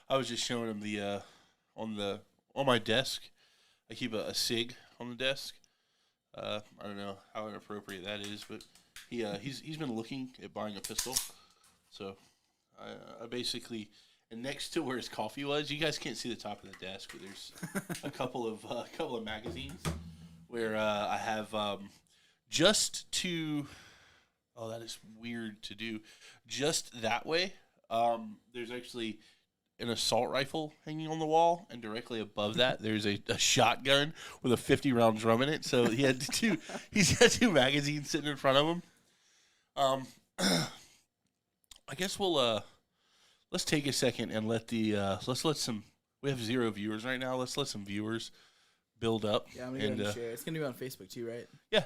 I was just showing him the on my desk. I keep a SIG on the desk. I don't know how inappropriate that is, but he's been looking at buying a pistol. So I basically, and next to where his coffee was, you guys can't see the top of the desk, but there's a couple of magazines where I have just to. Oh, that is weird to do. Just that way, there's actually an assault rifle hanging on the wall, and directly above that, there's a shotgun with a 50-round drum in it. So he's got two magazines sitting in front of him. I guess we'll let's take a second and let some. We have 0 viewers right now. Let's let some viewers build up. Yeah, I'm gonna share. It's gonna be on Facebook too, right? Yeah.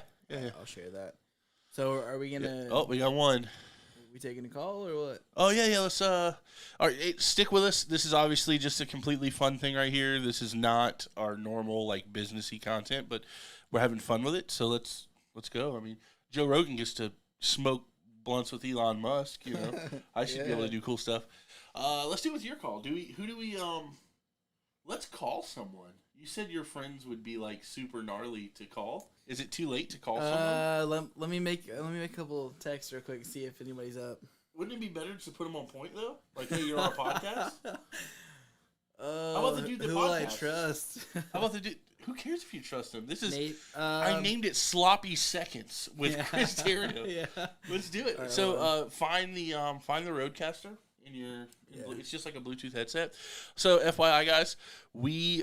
I'll share that. So are we gonna? Yeah. Oh, we got one. We taking a call or what? Oh yeah. Let's all right. Hey, stick with us. This is obviously just a completely fun thing right here. This is not our normal like businessy content, but we're having fun with it. So let's go. I mean, Joe Rogan gets to smoke blunts with Elon Musk. You know, I should be able to do cool stuff. Let's do it with your call. Who do we Let's call someone. You said your friends would be like super gnarly to call. Is it too late to call someone? Let me make a couple texts real quick and see if anybody's up. Wouldn't it be better to put them on point though? Like, hey, you're on a podcast. How about the dude that who podcast? will I trust? How about the dude? Who cares if you trust him? This is Nate, I named it Sloppy Seconds with Chris Theriault. Yeah, let's do it. Right, so find the Roadcaster in your. It's just like a Bluetooth headset. So FYI, guys, we're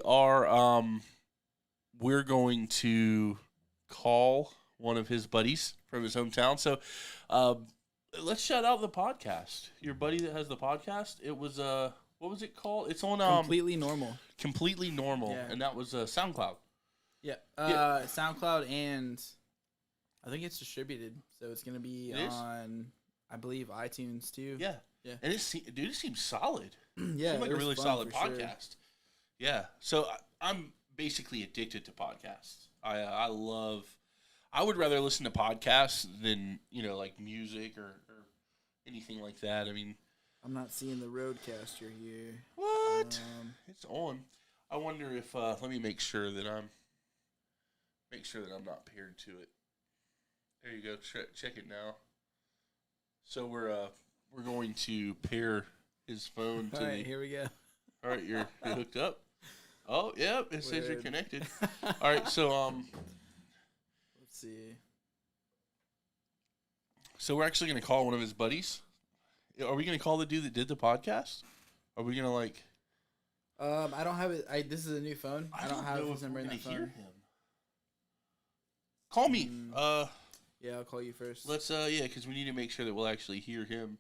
going to call one of his buddies from his hometown. So let's shout out the podcast. Your buddy that has the podcast. It was what was it called? It's on Completely Normal. Completely Normal, Yeah. and that was SoundCloud. Yeah, SoundCloud, and I think it's distributed, so it's gonna be on, I believe, iTunes too. Yeah. And it seems solid. Yeah, seemed like a really solid podcast. Sure. Yeah. So I'm basically addicted to podcasts. I would rather listen to podcasts than like music or anything like that. I mean, I'm not seeing the Roadcaster here. What? It's on. I wonder if let me make sure that I'm not paired to it. There you go. Check it now. So we're going to pair his phone to All right, here we go. All right, you're hooked up. Oh, yep, it says you're connected. All right, so let's see. So we're actually going to call one of his buddies. Are we going to call the dude that did the podcast? Are we going to like? I don't have it. This is a new phone. I don't have his number in that phone. Hear him. Call me. Yeah, I'll call you first. Let's because we need to make sure that we'll actually hear him.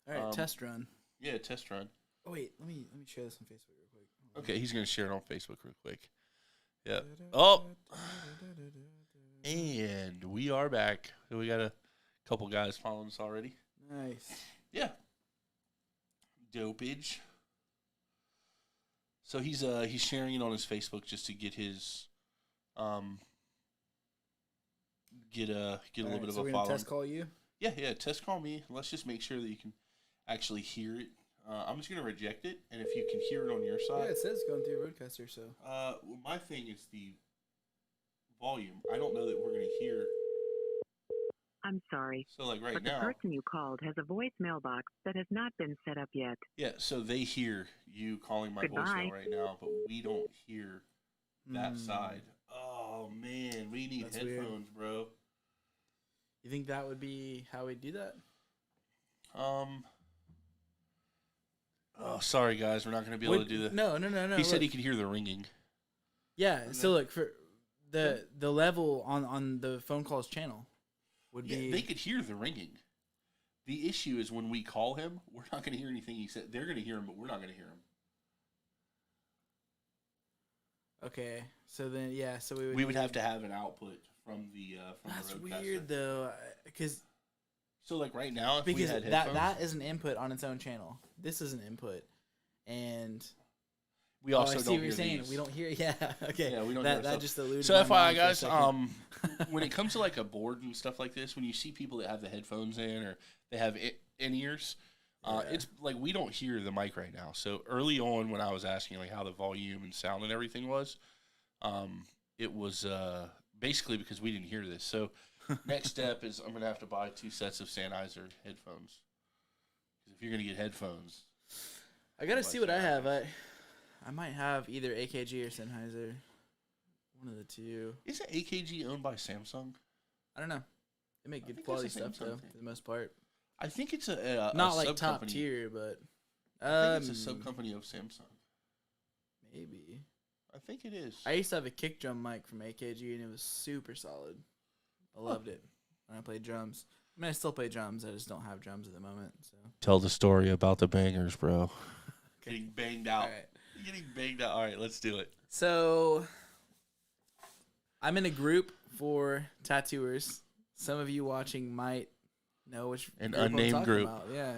All right, test run. Yeah, test run. Oh wait, let me share this on Facebook real quick. Okay, he's gonna share it on Facebook real quick. Yeah. Oh. And we are back. We got a couple guys following us already. Nice. Yeah. Dopage. So he's sharing it on his Facebook just to get his get a little bit of a follow. Test call you? Yeah, test call me. Let's just make sure that you can actually hear it. I'm just gonna reject it, and if you can hear it on your side. Yeah, it says going through Roadcaster. So. My thing is the volume. I don't know that we're gonna hear. I'm sorry. So like right but now, the person you called has a voicemail box that has not been set up yet. Yeah, so they hear you calling my voicemail right now, but we don't hear that side. Oh man, we need That's headphones, bro. You think that would be how we do that? Oh, sorry guys, we're not going to be able to do that. No. He said he could hear the ringing. Yeah. So look, for the level on the phone calls channel would be. They could hear the ringing. The issue is when we call him, we're not going to hear anything he said. They're going to hear him, but we're not going to hear him. Okay. So then, yeah. So we would have to have an output from the That's the roadcaster. weird though, because. So like right now, if because we had headphones, that is an input on its own channel. This is an input, and we also I see don't what you're hear saying. these. We don't hear. Yeah. Okay. Yeah, we don't. That just alluded. So my FYI, mind for a guys, second. when it comes to like a board and stuff like this, when you see people that have the headphones in or they have in ears, It's like we don't hear the mic right now. So early on, when I was asking like how the volume and sound and everything was, it was basically because we didn't hear this. So next step is I'm gonna have to buy 2 sets of Sennheiser headphones. If you're gonna get headphones, I gotta see what I have. I might have either AKG or Sennheiser. One of the two. Isn't AKG owned by Samsung? I don't know. They make good quality stuff though, for the most part. I think it's a not a like sub top company. tier, but I think it's a sub company of Samsung. Maybe. I think it is. I used to have a kick drum mic from AKG, and it was super solid. I loved it when I played drums. I mean, I still play drums. I just don't have drums at the moment. So tell the story about the bangers, bro. Getting banged out. All right. Getting banged out. All right, let's do it. So I'm in a group for tattooers. Some of you watching might know which an group unnamed I'm talking group. about. Yeah,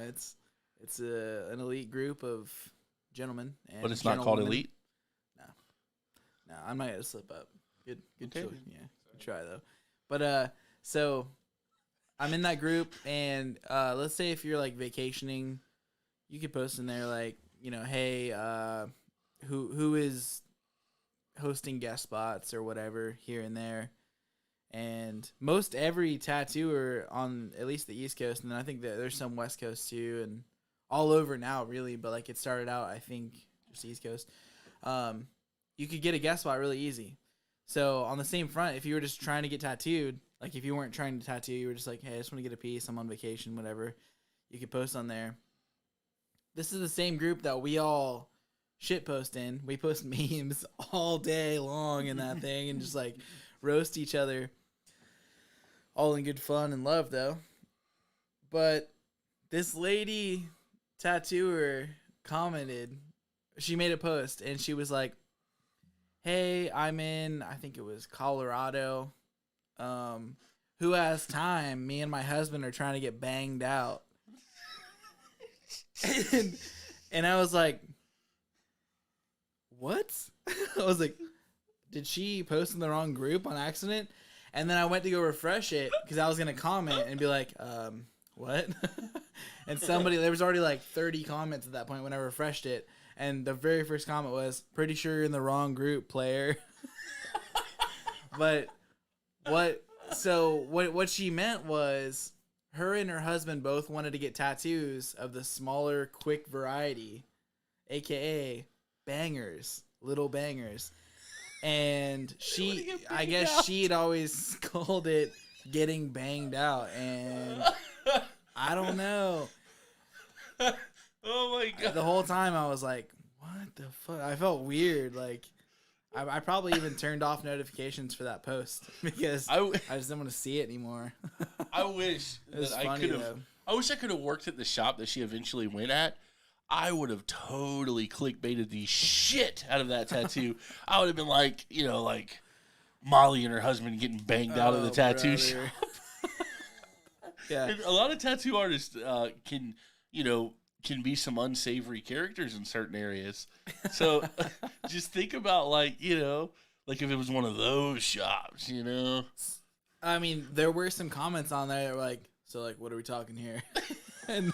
it's an elite group of gentlemen. And But it's not called gentlewomen. elite. No, I might have slip up. Good Okay. choice. Yeah, good try though. But so I'm in that group, and let's say if you're like vacationing, you could post in there like, hey, who is hosting guest spots or whatever here and there. And most every tattooer on at least the East Coast, and then I think that there's some West Coast too, and all over now really, but like it started out I think just East Coast. You could get a guest spot really easy. So on the same front, if you were just trying to get tattooed, like if you weren't trying to tattoo, you were just like, hey, I just want to get a piece, I'm on vacation, whatever, you could post on there. This is the same group that we all shit post in. We post memes all day long in that thing and just like roast each other. All in good fun and love though. But this lady tattooer commented, she made a post and she was like, hey, I'm in, I think it was Colorado. Who has time? Me and my husband are trying to get banged out. and I was like, what? I was like, did she post in the wrong group on accident? And then I went to go refresh it because I was going to comment and be like, what? And there was already like 30 comments at that point when I refreshed it. And the very first comment was, pretty sure you're in the wrong group, player. But what she meant was her and her husband both wanted to get tattoos of the smaller, quick variety, a.k.a. bangers, little bangers. And I guess she'd always called it getting banged out. And I don't know. Oh my god! The whole time I was like, "What the fuck?" I felt weird. Like, I probably even turned off notifications for that post because I just didn't want to see it anymore. I wish that I could have. I wish I could have worked at the shop that she eventually went at. I would have totally clickbaited the shit out of that tattoo. I would have been like, like Molly and her husband getting banged out of the tattoo shop. Yeah, and a lot of tattoo artists can be some unsavory characters in certain areas. So just think about like if it was one of those shops, I mean, there were some comments on there that were like, so like, what are we talking here? And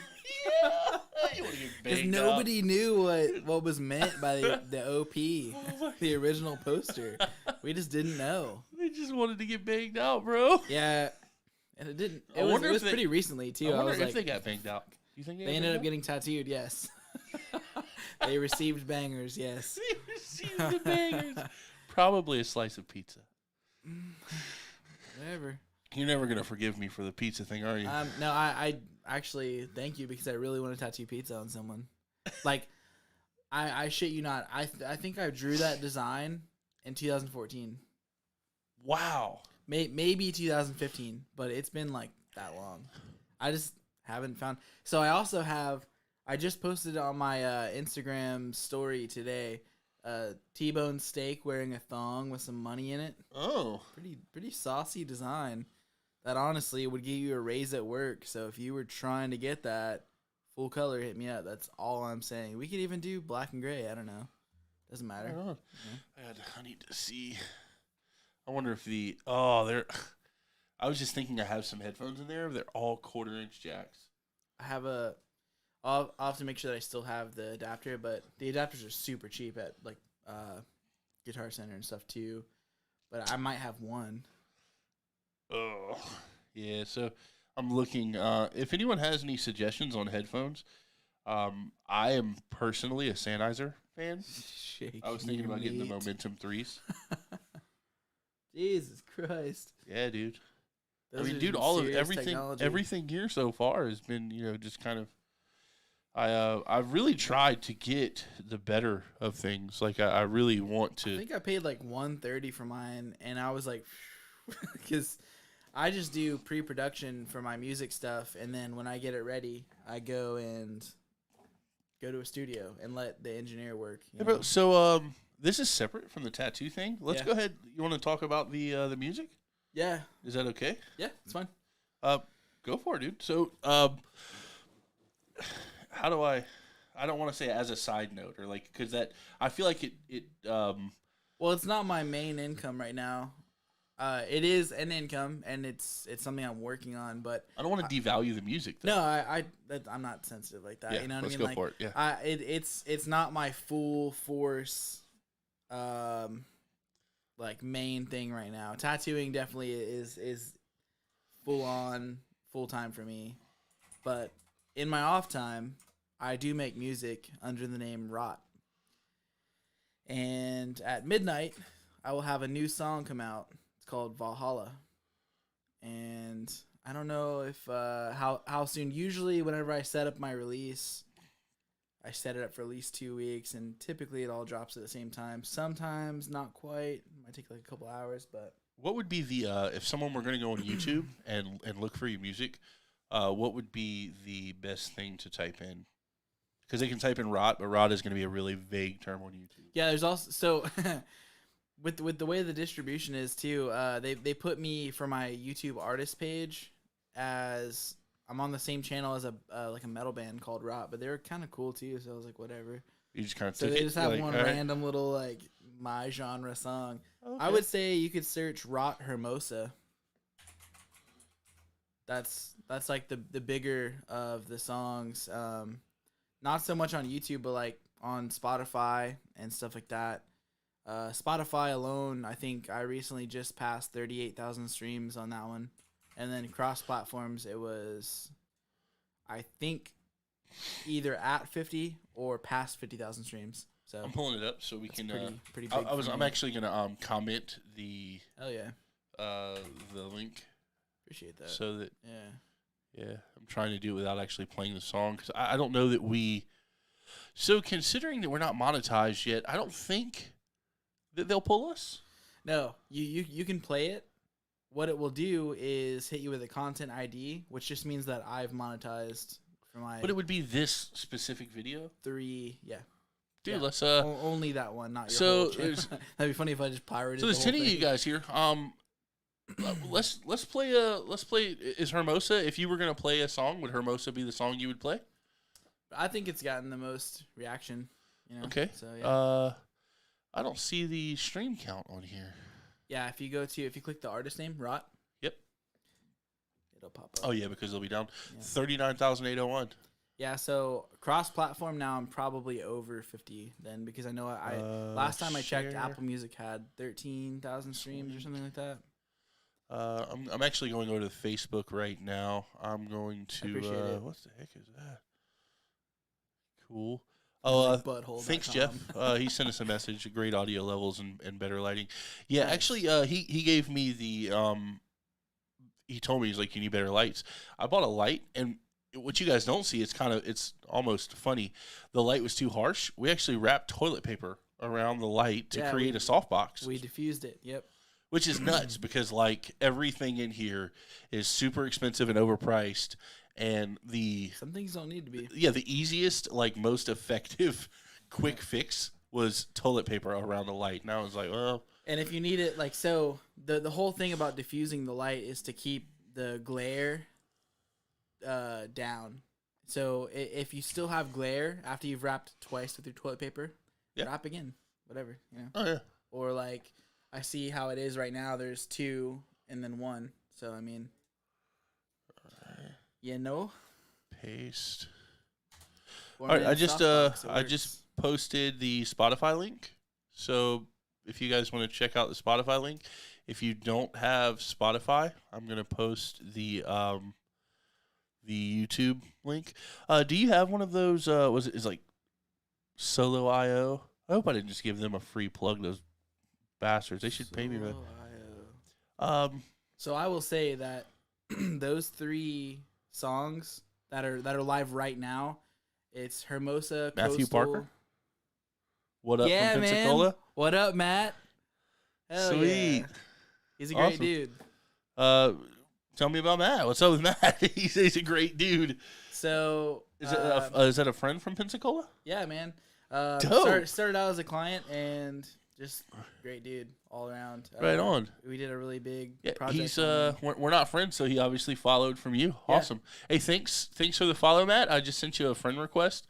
because nobody knew what was meant by the OP, the original poster. We just didn't know. They just wanted to get banged out, bro. Yeah, and it didn't. It was pretty recently too. I wonder if they got banged out. You think they ended up getting tattooed? Yes. They received bangers. Yes. They received the bangers. Probably a slice of pizza. Whatever. You're never gonna forgive me for the pizza thing, are you? No, I actually thank you because I really want to tattoo pizza on someone. Like, I shit you not. I think I drew that design in 2014. Wow. Maybe 2015, but it's been like that long. I just haven't found. So I just posted on my Instagram story today. T-bone steak wearing a thong with some money in it. Oh, pretty saucy design. That honestly would give you a raise at work. So if you were trying to get that full color, hit me up. That's all I'm saying. We could even do black and gray. I don't know. Doesn't matter. I don't know. Yeah. I need to see. I wonder if they're. I was just thinking I have some headphones in there. They're all 1/4-inch jacks. I have a I'll have to make sure that I still have the adapter, but the adapters are super cheap at like Guitar Center and stuff too. But I might have one. Oh, yeah. So I'm looking. If anyone has any suggestions on headphones, I am personally a Sennheiser fan. I was thinking about getting the Momentum 3s. Jesus Christ. Yeah, dude. Those I mean, are dude, some all of serious everything, technology. everything here so far has been, just kind of. I've really tried to get the better of things. Like I really want I to. think I paid like $130 for mine, and I was like, because I just do pre-production for my music stuff, and then when I get it ready, I go to a studio and let the engineer work. Hey, bro, so this is separate from the tattoo thing. Let's Yeah. go ahead. You want to talk about the music? Yeah, Is that okay? yeah, it's fine. Go for it, dude. So how do I don't want to say as a side note or like because that I feel like it Well, it's not my main income right now. It is an income, and it's something I'm working on. But I don't want to devalue the music. Though. no, I'm not sensitive like that. Yeah, You know what let's I go mean? Like, for it. Yeah. it's not my full force, like main thing right now. Tattooing definitely is full on full time for me, but in my off time, I do make music under the name Rot. And at midnight, I will have a new song come out. It's called Valhalla. And I don't know if how soon. Usually, whenever I set up my release, I set it up for at least 2 weeks, and typically it all drops at the same time. Sometimes not quite. It might take like a couple hours, but What would be the if someone were going to go on YouTube and look for your music, what would be the best thing to type in? Because they can type in rot, but rot is going to be a really vague term on YouTube. yeah, there's also so with the way the distribution is too. They put me for my YouTube artist page as I'm on the same channel as a like a metal band called Rot, but they're kind of cool too. So I was like, whatever. You just kind of So took they it. just have like, one all right. random little like my genre song. I Okay. would say you could search Rot Hermosa. That's like the bigger of the songs. Not so much on YouTube, but like on Spotify and stuff like that. Spotify alone, I think I recently just passed 38,000 streams on that one. And then cross platforms, it was, I think, either at 50 or past 50,000 streams. So I'm pulling it up so we can. pretty big. I'm actually gonna comment the Oh yeah, the link appreciate that. so that Yeah. I'm trying to do it without actually playing the song because I don't know that we. So considering that we're not monetized yet, I don't think that they'll pull us. No, you can play it. What it will do is hit you with a content ID, which just means that I've monetized for my But it would be this specific video, 3. Yeah. dude. Yeah. Let's Only that one, not your So whole channel. there's- That'd be funny if I just pirated. So there's the 10 whole of you thing. guys here. Let's play. Is Hermosa? If you were gonna play a song, would Hermosa be the song you would play? I think it's gotten the most reaction. You know? Okay. So yeah, I don't see the stream count on here. yeah. If you click the artist name, Rot. Yep. It'll pop up. Oh yeah, because they'll be down Yeah. 39,801. Yeah. So cross-platform now, I'm probably over 50 then because I know I last time I checked, share. Apple Music had 13,000 streams or something like that. I'm actually going over to Facebook right now. I'm going to. appreciate it. What the heck is that? Cool. Butthole. Thanks, Jeff. He sent us a message. Great audio levels and better lighting. Yeah, Nice. actually, he gave me the he told me he's like, you need better lights. I bought a light, and what you guys don't see, it's almost funny. The light was too harsh. We actually wrapped toilet paper around the light to Yeah, create a softbox, We diffused it. Yep. which is nuts because like everything in here is super expensive and overpriced, and Some things don't need to be. the easiest, like most effective, quick fix was toilet paper around the light. And I was like, well, And if you need it, like, so the whole thing about diffusing the light is to keep the glare down. So if you still have glare after you've wrapped twice with your toilet paper, Yeah. wrap again, whatever, you know. oh yeah. Or like I see how it is right now. There's 2 and then 1. So I mean, you know, Paste. Or All right, man, softbox, it I just works. posted the Spotify link. So if you guys want to check out the Spotify link, if you don't have Spotify, I'm gonna post the YouTube link. Do you have one of those? Was it is like Solo IO? I hope I didn't just give them a free plug. Those bastards. They should pay me. Solo.io. Um, So I will say that those 3 songs that are live right now, it's Hermosa, Matthew Coastal. Parker? What up Yeah, from man. Pensacola? What up, Matt? Hell Sweet. yeah. He's a great Awesome. dude. Tell me about Matt. What's up with Matt? He's a great dude. So Is that a friend from Pensacola? yeah, man. Dope. Started out as a client and just great dude all around. Right on. We did a really big Yeah, project. he's on him. we're not friends, so he obviously followed from you. Yeah. Awesome. Hey, thanks for the follow, Matt. I just sent you a friend request.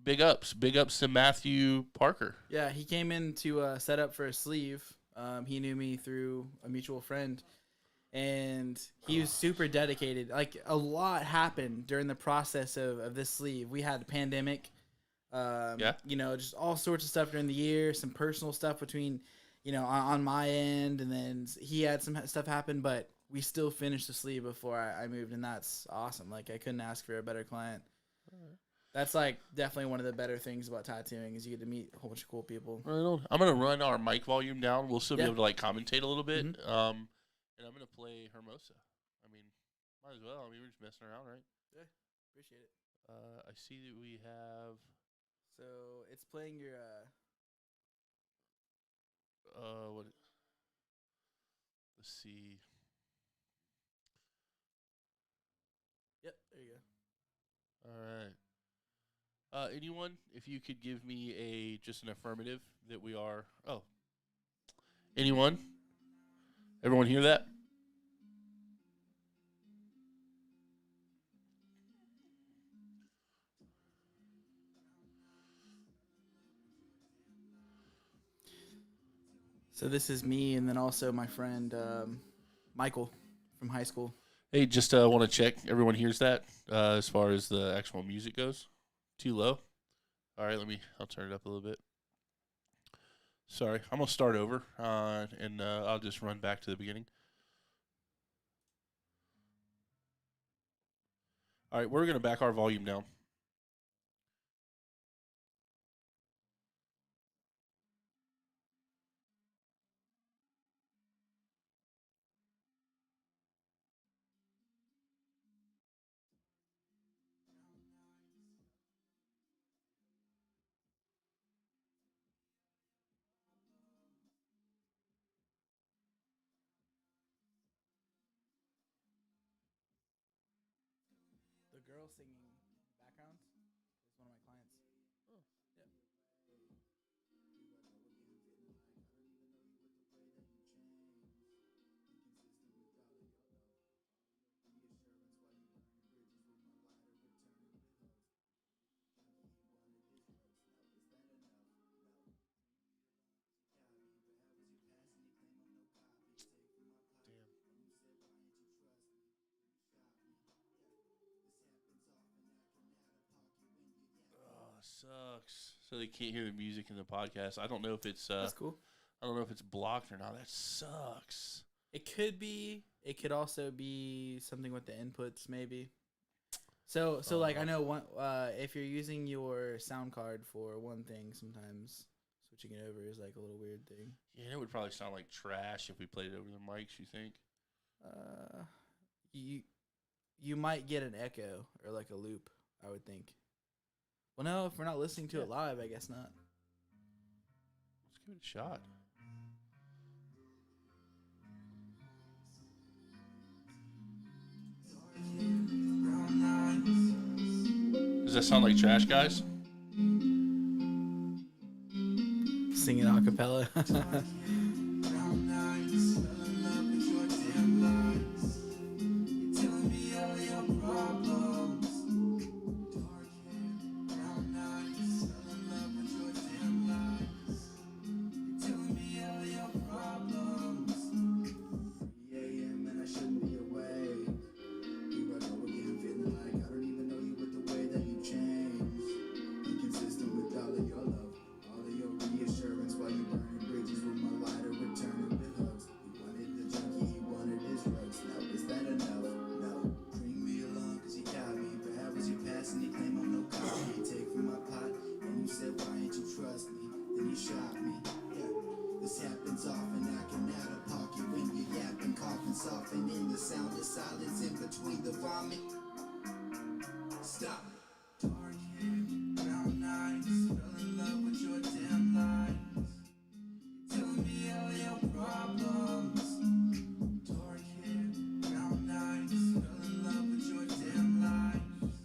Big ups to Matthew Parker. Yeah, he came in to set up for a sleeve. He knew me through a mutual friend, and he was super dedicated. Like, a lot happened during the process of this sleeve. We had a pandemic. Just all sorts of stuff during the year. Some personal stuff between, on my end, and then he had some stuff happen. But we still finished the sleeve before I moved, and that's awesome. Like, I couldn't ask for a better client. That's like definitely one of the better things about tattooing is you get to meet a whole bunch of cool people. Right on. I'm gonna run our mic volume down. We'll still be Yeah. able to like commentate a little bit. Mhm. And I'm gonna play Hermosa. I mean, might as well. I mean, we're just messing around, right? Yeah, appreciate it. I see that we have So it's playing your what? Let's see. Yep, there you go. All right. Anyone, if you could give me just an affirmative that we are. Oh. Anyone? Everyone hear that? So this is me, and then also my friend Michael from high school. Hey, just want to check. Everyone hears that as far as the actual music goes? Too low? All right, I'll turn it up a little bit. Sorry, I'm going to start over, and I'll just run back to the beginning. All right, we're going to back our volume down. The girl singing backgrounds is one of my clients. Oh. Yep. Oh, sucks. So they can't hear the music in the podcast. I don't know if it's That's cool. I don't know if it's blocked or not. That sucks. It could be. It could also be something with the inputs, maybe. So like I know one. If you're using your sound card for one thing, sometimes switching it over is like a little weird thing. Yeah, it would probably sound like trash if we played it over the mics, you think? You might get an echo or like a loop, I would think. Well, no, if we're not listening to it live, I guess not. Let's give it a shot. Does that sound like trash, guys? Singing a cappella. Stop. Dark hair, brown eyes, fell in love with your damn lies. Telling me all your problems. Dark hair, brown eyes, fell in love with your damn lies.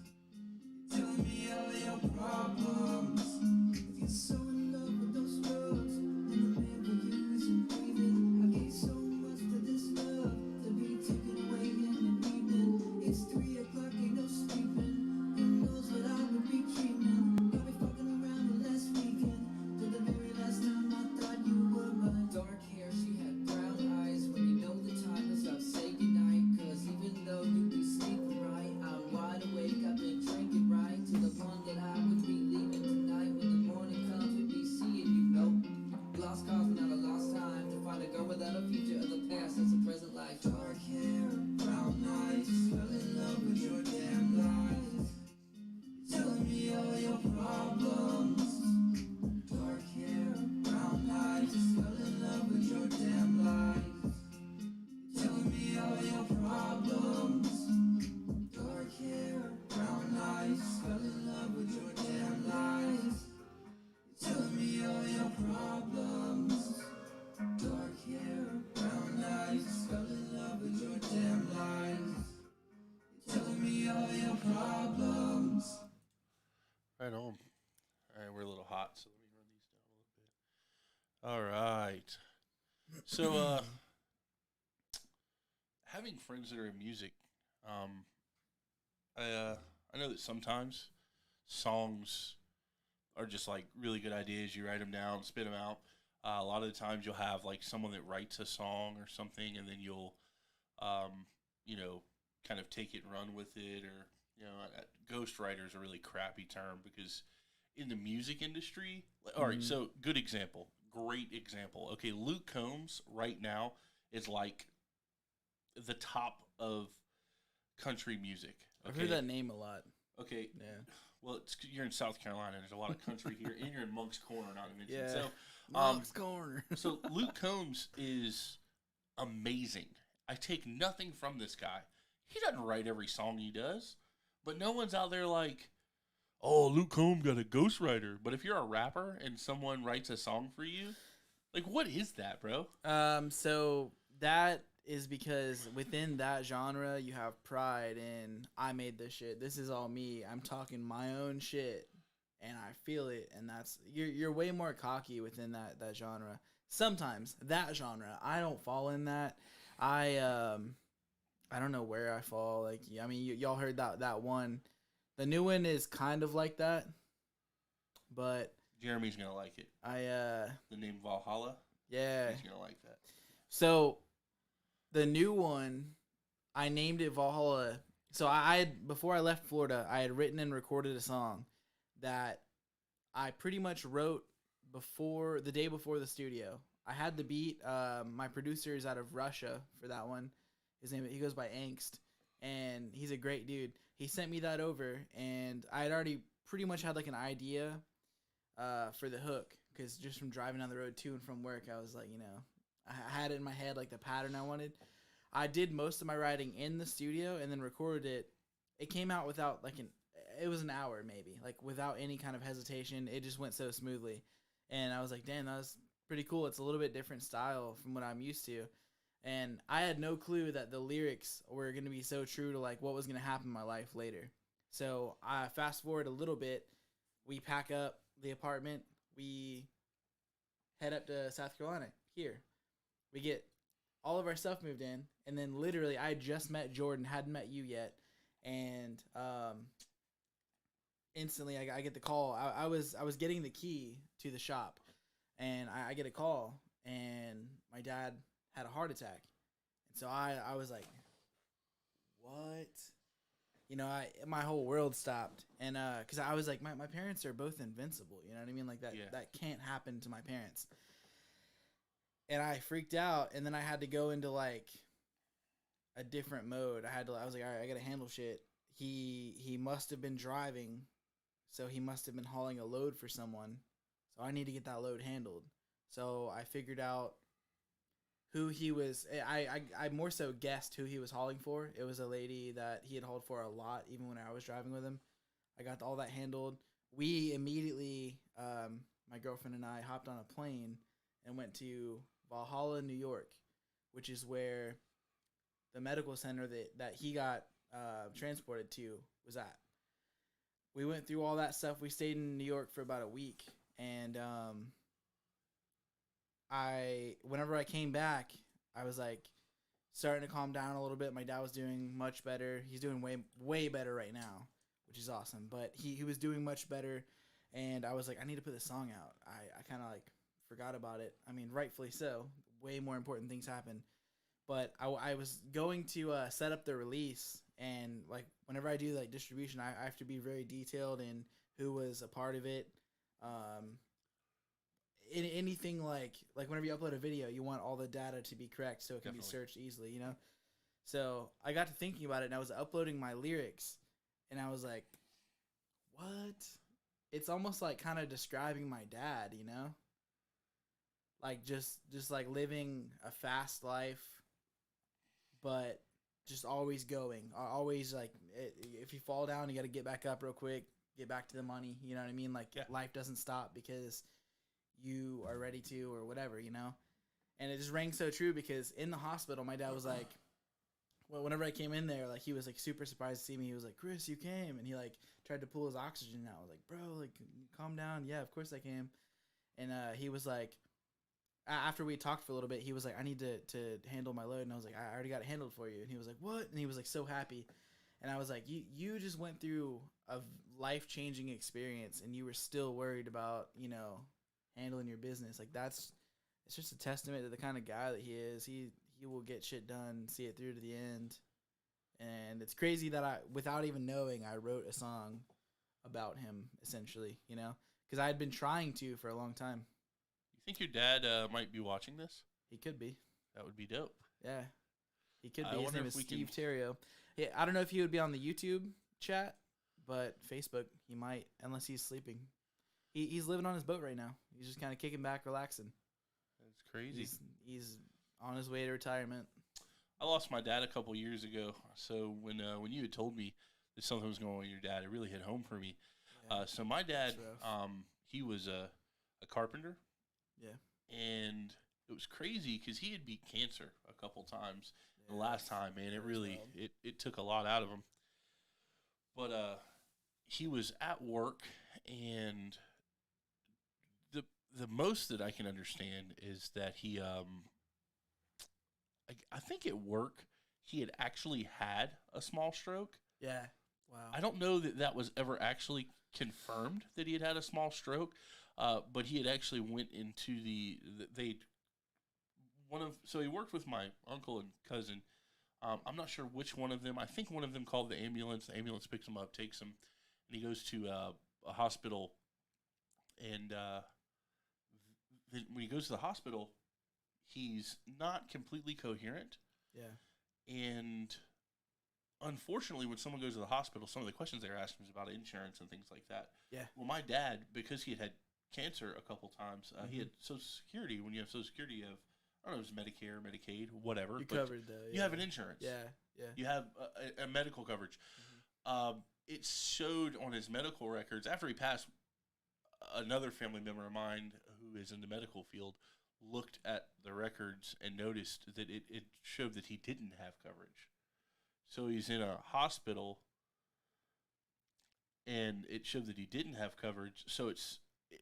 Telling me all your problems. If you're so in love with those drugs, then the man for you isn't breathing. I gave so much to this love to be taken away in an evening. It's 3 o'clock, ain't no sleeping. Who knows what I would be dreaming? Got me fucking around the last weekend. To the very last time I thought you were mine. Dark hair, she had brown eyes. When you know the time is up, say goodnight. Cause even though you be sleeping right, I'm wide awake, I've been drinking right. To the point that I would be leaving tonight. When the morning comes, we'd be seeing you. Nope. Lost cause, but not a lost time. To find a girl without a future of the past, that's a present life. Dark hair, brown eyes, fell in love with your damn lies. Telling me all your problems. Dark hair, brown eyes, fell in love with your damn lies. Telling me all your problems. Dark hair, brown eyes, fell in love with your damn lies. Telling me all your problems. Dark hair, brown eyes, fell in love with your damn lies. Telling me all your problems. Right on. All right, we're a little hot, so let me run these down a little bit. All right. So, having friends that are in music, I know that sometimes songs are just like really good ideas. You write them down, spit them out. A lot of the times you'll have like someone that writes a song or something, and then you'll, you know, kind of take it and run with it. Or, you know, ghostwriter is a really crappy term because in the music industry, all right, so good example, great example. Okay, Luke Combs right now is like the top of country music. I've Okay? heard that name a lot. Okay. Yeah. Well, you're in South Carolina. There's a lot of country here, and you're in Monk's Corner, not to mention. Yeah. So, Monk's Corner. so Luke Combs is amazing. I take nothing from this guy. He doesn't write every song he does, but no one's out there like, oh, Luke Combs got a ghostwriter. But if you're a rapper and someone writes a song for you, like, what is that, bro? So that is because within that genre, you have pride in I made this shit. This is all me. I'm talking my own shit, and I feel it. And that's you're way more cocky within that genre. Sometimes that genre, I don't fall in that. I don't know where I fall. Like, I mean, y'all heard that one. The new one is kind of like that, but Jeremy's gonna like it. The name Valhalla. Yeah. He's gonna like that. So the new one, I named it Valhalla. So I had, before I left Florida, I had written and recorded a song that I pretty much wrote the day before the studio. I had the beat. My producer is out of Russia for that one. He goes by Angst, and he's a great dude. He sent me that over, and I had already pretty much had like an idea for the hook, because just from driving down the road to and from work, I was like, I had it in my head, like the pattern I wanted. I did most of my writing in the studio and then recorded it. It came out without it was an hour maybe, like without any kind of hesitation. It just went so smoothly. And I was like, damn, that was pretty cool. It's a little bit different style from what I'm used to. And I had no clue that the lyrics were going to be so true to like what was going to happen in my life later. So I fast forward a little bit. We pack up the apartment. We head up to South Carolina here. We get all of our stuff moved in. And then literally I just met Jordan, hadn't met you yet. And instantly I get the call. I was getting the key to the shop. And I get a call. And my dad had a heart attack. And so I was like, what? My whole world stopped. And because I was like, my parents are both invincible. You know what I mean? Like that can't happen to my parents. And I freaked out. And then I had to go into like a different mode. I was like, all right, I got to handle shit. He must have been driving. So he must have been hauling a load for someone. So I need to get that load handled. So I figured out who he was. I more so guessed who he was hauling for. It was a lady that he had hauled for a lot, even when I was driving with him. I got all that handled. We immediately, my girlfriend and I hopped on a plane and went to Valhalla, New York, which is where the medical center that he got transported to was at. We went through all that stuff. We stayed in New York for about a week, and whenever I came back, I was like starting to calm down a little bit. My dad was doing much better. He's doing way better right now, which is awesome. But he was doing much better, and I was like, I need to put this song out. I kind of like forgot about it. I mean, rightfully so. Way more important things happen. But I was going to set up the release, and like whenever I do like distribution, I have to be very detailed in who was a part of it. Anything like whenever you upload a video, you want all the data to be correct so it can be searched easily, you know? So I got to thinking about it, and I was uploading my lyrics, and I was like, what? It's almost like kind of describing my dad, you know? Like just like living a fast life, but just always going. Always like, if you fall down, you got to get back up real quick, get back to the money, you know what I mean? Like life doesn't stop because you are ready to or whatever, you know? And it just rang so true because in the hospital, my dad was like, well, whenever I came in there, like he was like super surprised to see me. He was like, Chris, you came. And he like tried to pull his oxygen out. I was like, bro, like calm down. Yeah, of course I came. And he was like, after we talked for a little bit, he was like, I need to handle my load. And I was like, I already got it handled for you. And he was like, what? And he was like so happy. And I was like, you just went through a life-changing experience and you were still worried about, you know, handling your business. Like it's just a testament to the kind of guy that he is. He will get shit done, see it through to the end. And it's crazy that without even knowing, I wrote a song about him essentially, you know, because I had been trying to for a long time. You think your dad might be watching this? He could be. That would be dope. Yeah, he could be. His name is Steve Theriault. Yeah, I don't know if he would be on the YouTube chat, but Facebook he might, unless he's sleeping. He's living on his boat right now. He's just kind of kicking back, relaxing. That's crazy. He's on his way to retirement. I lost my dad a couple years ago, so when you had told me that something was going on with your dad, it really hit home for me. Yeah. So my dad, he was a carpenter. Yeah. And it was crazy because he had beat cancer a couple times. Yeah. The last time, man, it really it took a lot out of him. But he was at work, and the most that I can understand is that he I think at work he had actually had a small stroke. Yeah. Wow. I don't know that was ever actually confirmed that he had a small stroke, but he had actually went into so he worked with my uncle and cousin. I'm not sure which one of them. I think one of them called the ambulance. The ambulance picks him up, takes him, and he goes to a hospital. And when he goes to the hospital, he's not completely coherent. Yeah. And unfortunately, when someone goes to the hospital, some of the questions they're asking is about insurance and things like that. Yeah. Well, my dad, because he had cancer a couple times, he had Social Security. When you have Social Security, you have, I don't know, it was Medicare, Medicaid, whatever. You're covered, though. Yeah. You have an insurance. Yeah, yeah. You have a medical coverage. It showed on his medical records, after he passed, another family member of mine who is in the medical field looked at the records and noticed that it showed that he didn't have coverage. So he's in a hospital, and it showed that he didn't have coverage. So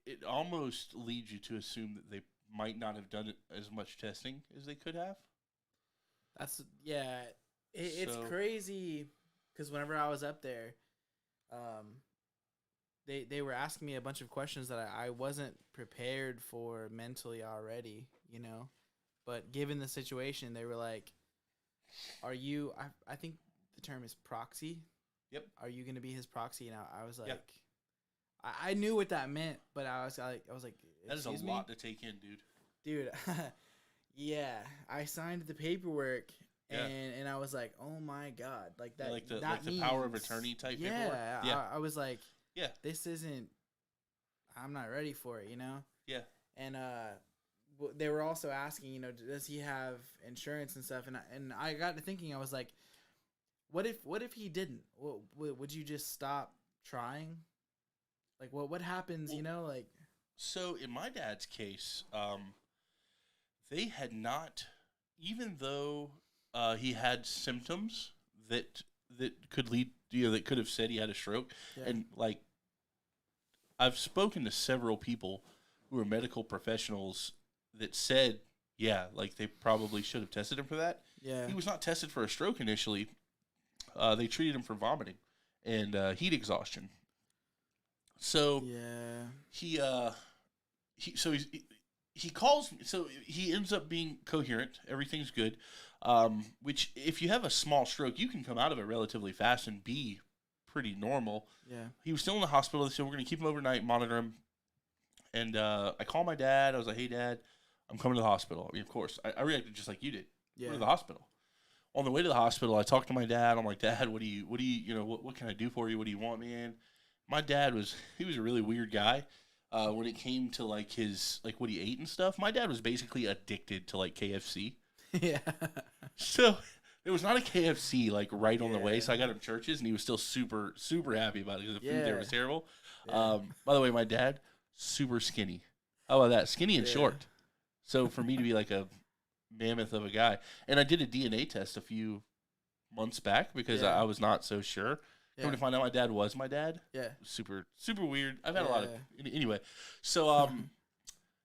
it almost leads you to assume that they might not have done as much testing as they could have. It's crazy because whenever I was up there, they were asking me a bunch of questions that I wasn't prepared for mentally already, you know. But given the situation, they were like, are you, I think the term is proxy. Yep. Are you going to be his proxy? And I was like, I knew what that meant, but I was like, that is a lot to take in, dude. Dude, yeah, I signed the paperwork, and I was like, oh my God, like that. Yeah, the power of attorney type paperwork. Yeah, I was like, this isn't. I'm not ready for it, you know. Yeah. And they were also asking, does he have insurance and stuff? And I got to thinking, I was like, what if he didn't? Would you just stop trying? Like, what happens? Like. So in my dad's case, they had not, even though he had symptoms that could lead, that could have said he had a stroke, and like I've spoken to several people who are medical professionals that said, yeah, like they probably should have tested him for that. Yeah, he was not tested for a stroke initially. They treated him for vomiting and heat exhaustion. So he calls me. So he ends up being coherent. Everything's good. Which if you have a small stroke, you can come out of it relatively fast and be pretty normal. Yeah. He was still in the hospital. They said we're going to keep him overnight, monitor him. And I called my dad. I was like, "Hey, Dad, I'm coming to the hospital." I mean, of course, I reacted just like you did. Yeah. Go to the hospital. On the way to the hospital, I talked to my dad. I'm like, "Dad, what can I do for you? What do you want, man?" My dad was a really weird guy. When it came to like his what he ate and stuff, my dad was basically addicted to like KFC. Yeah. So there was not a KFC like right on the way. So I got him Churches, and he was still super super happy about it because the food there was terrible. Yeah. By the way, my dad super skinny. How about that? Skinny and short. So for me to be like a mammoth of a guy, and I did a DNA test a few months back because I was not so sure. Come to find out, my dad was my dad. Yeah, super super weird. I've had a lot of anyway. So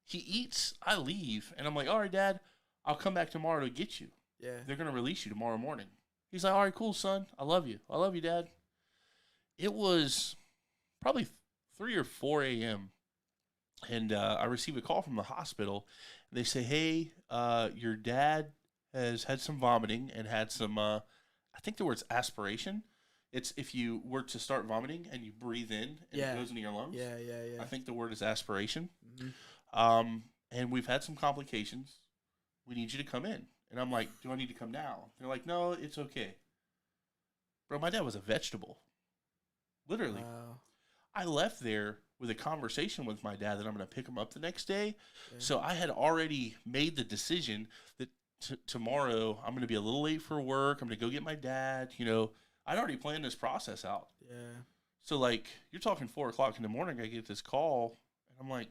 he eats. I leave, and I'm like, "All right, Dad, I'll come back tomorrow to get you. Yeah, they're gonna release you tomorrow morning." He's like, "All right, cool, son. I love you. I love you, Dad." It was probably 3 or 4 a.m. and I received a call from the hospital. And they say, "Hey, your dad has had some vomiting and had some. I think the word's aspiration. It's if you were to start vomiting and you breathe in and it goes into your lungs. Yeah. I think the word is aspiration. Mm-hmm. And we've had some complications. We need you to come in." And I'm like, "Do I need to come now?" They're like, "No, it's okay." Bro, my dad was a vegetable. Literally. Wow. I left there with a conversation with my dad that I'm going to pick him up the next day. Yeah. So I had already made the decision that tomorrow I'm going to be a little late for work. I'm going to go get my dad, I'd already planned this process out. Yeah. So, you're talking 4 o'clock in the morning, I get this call, and I'm like,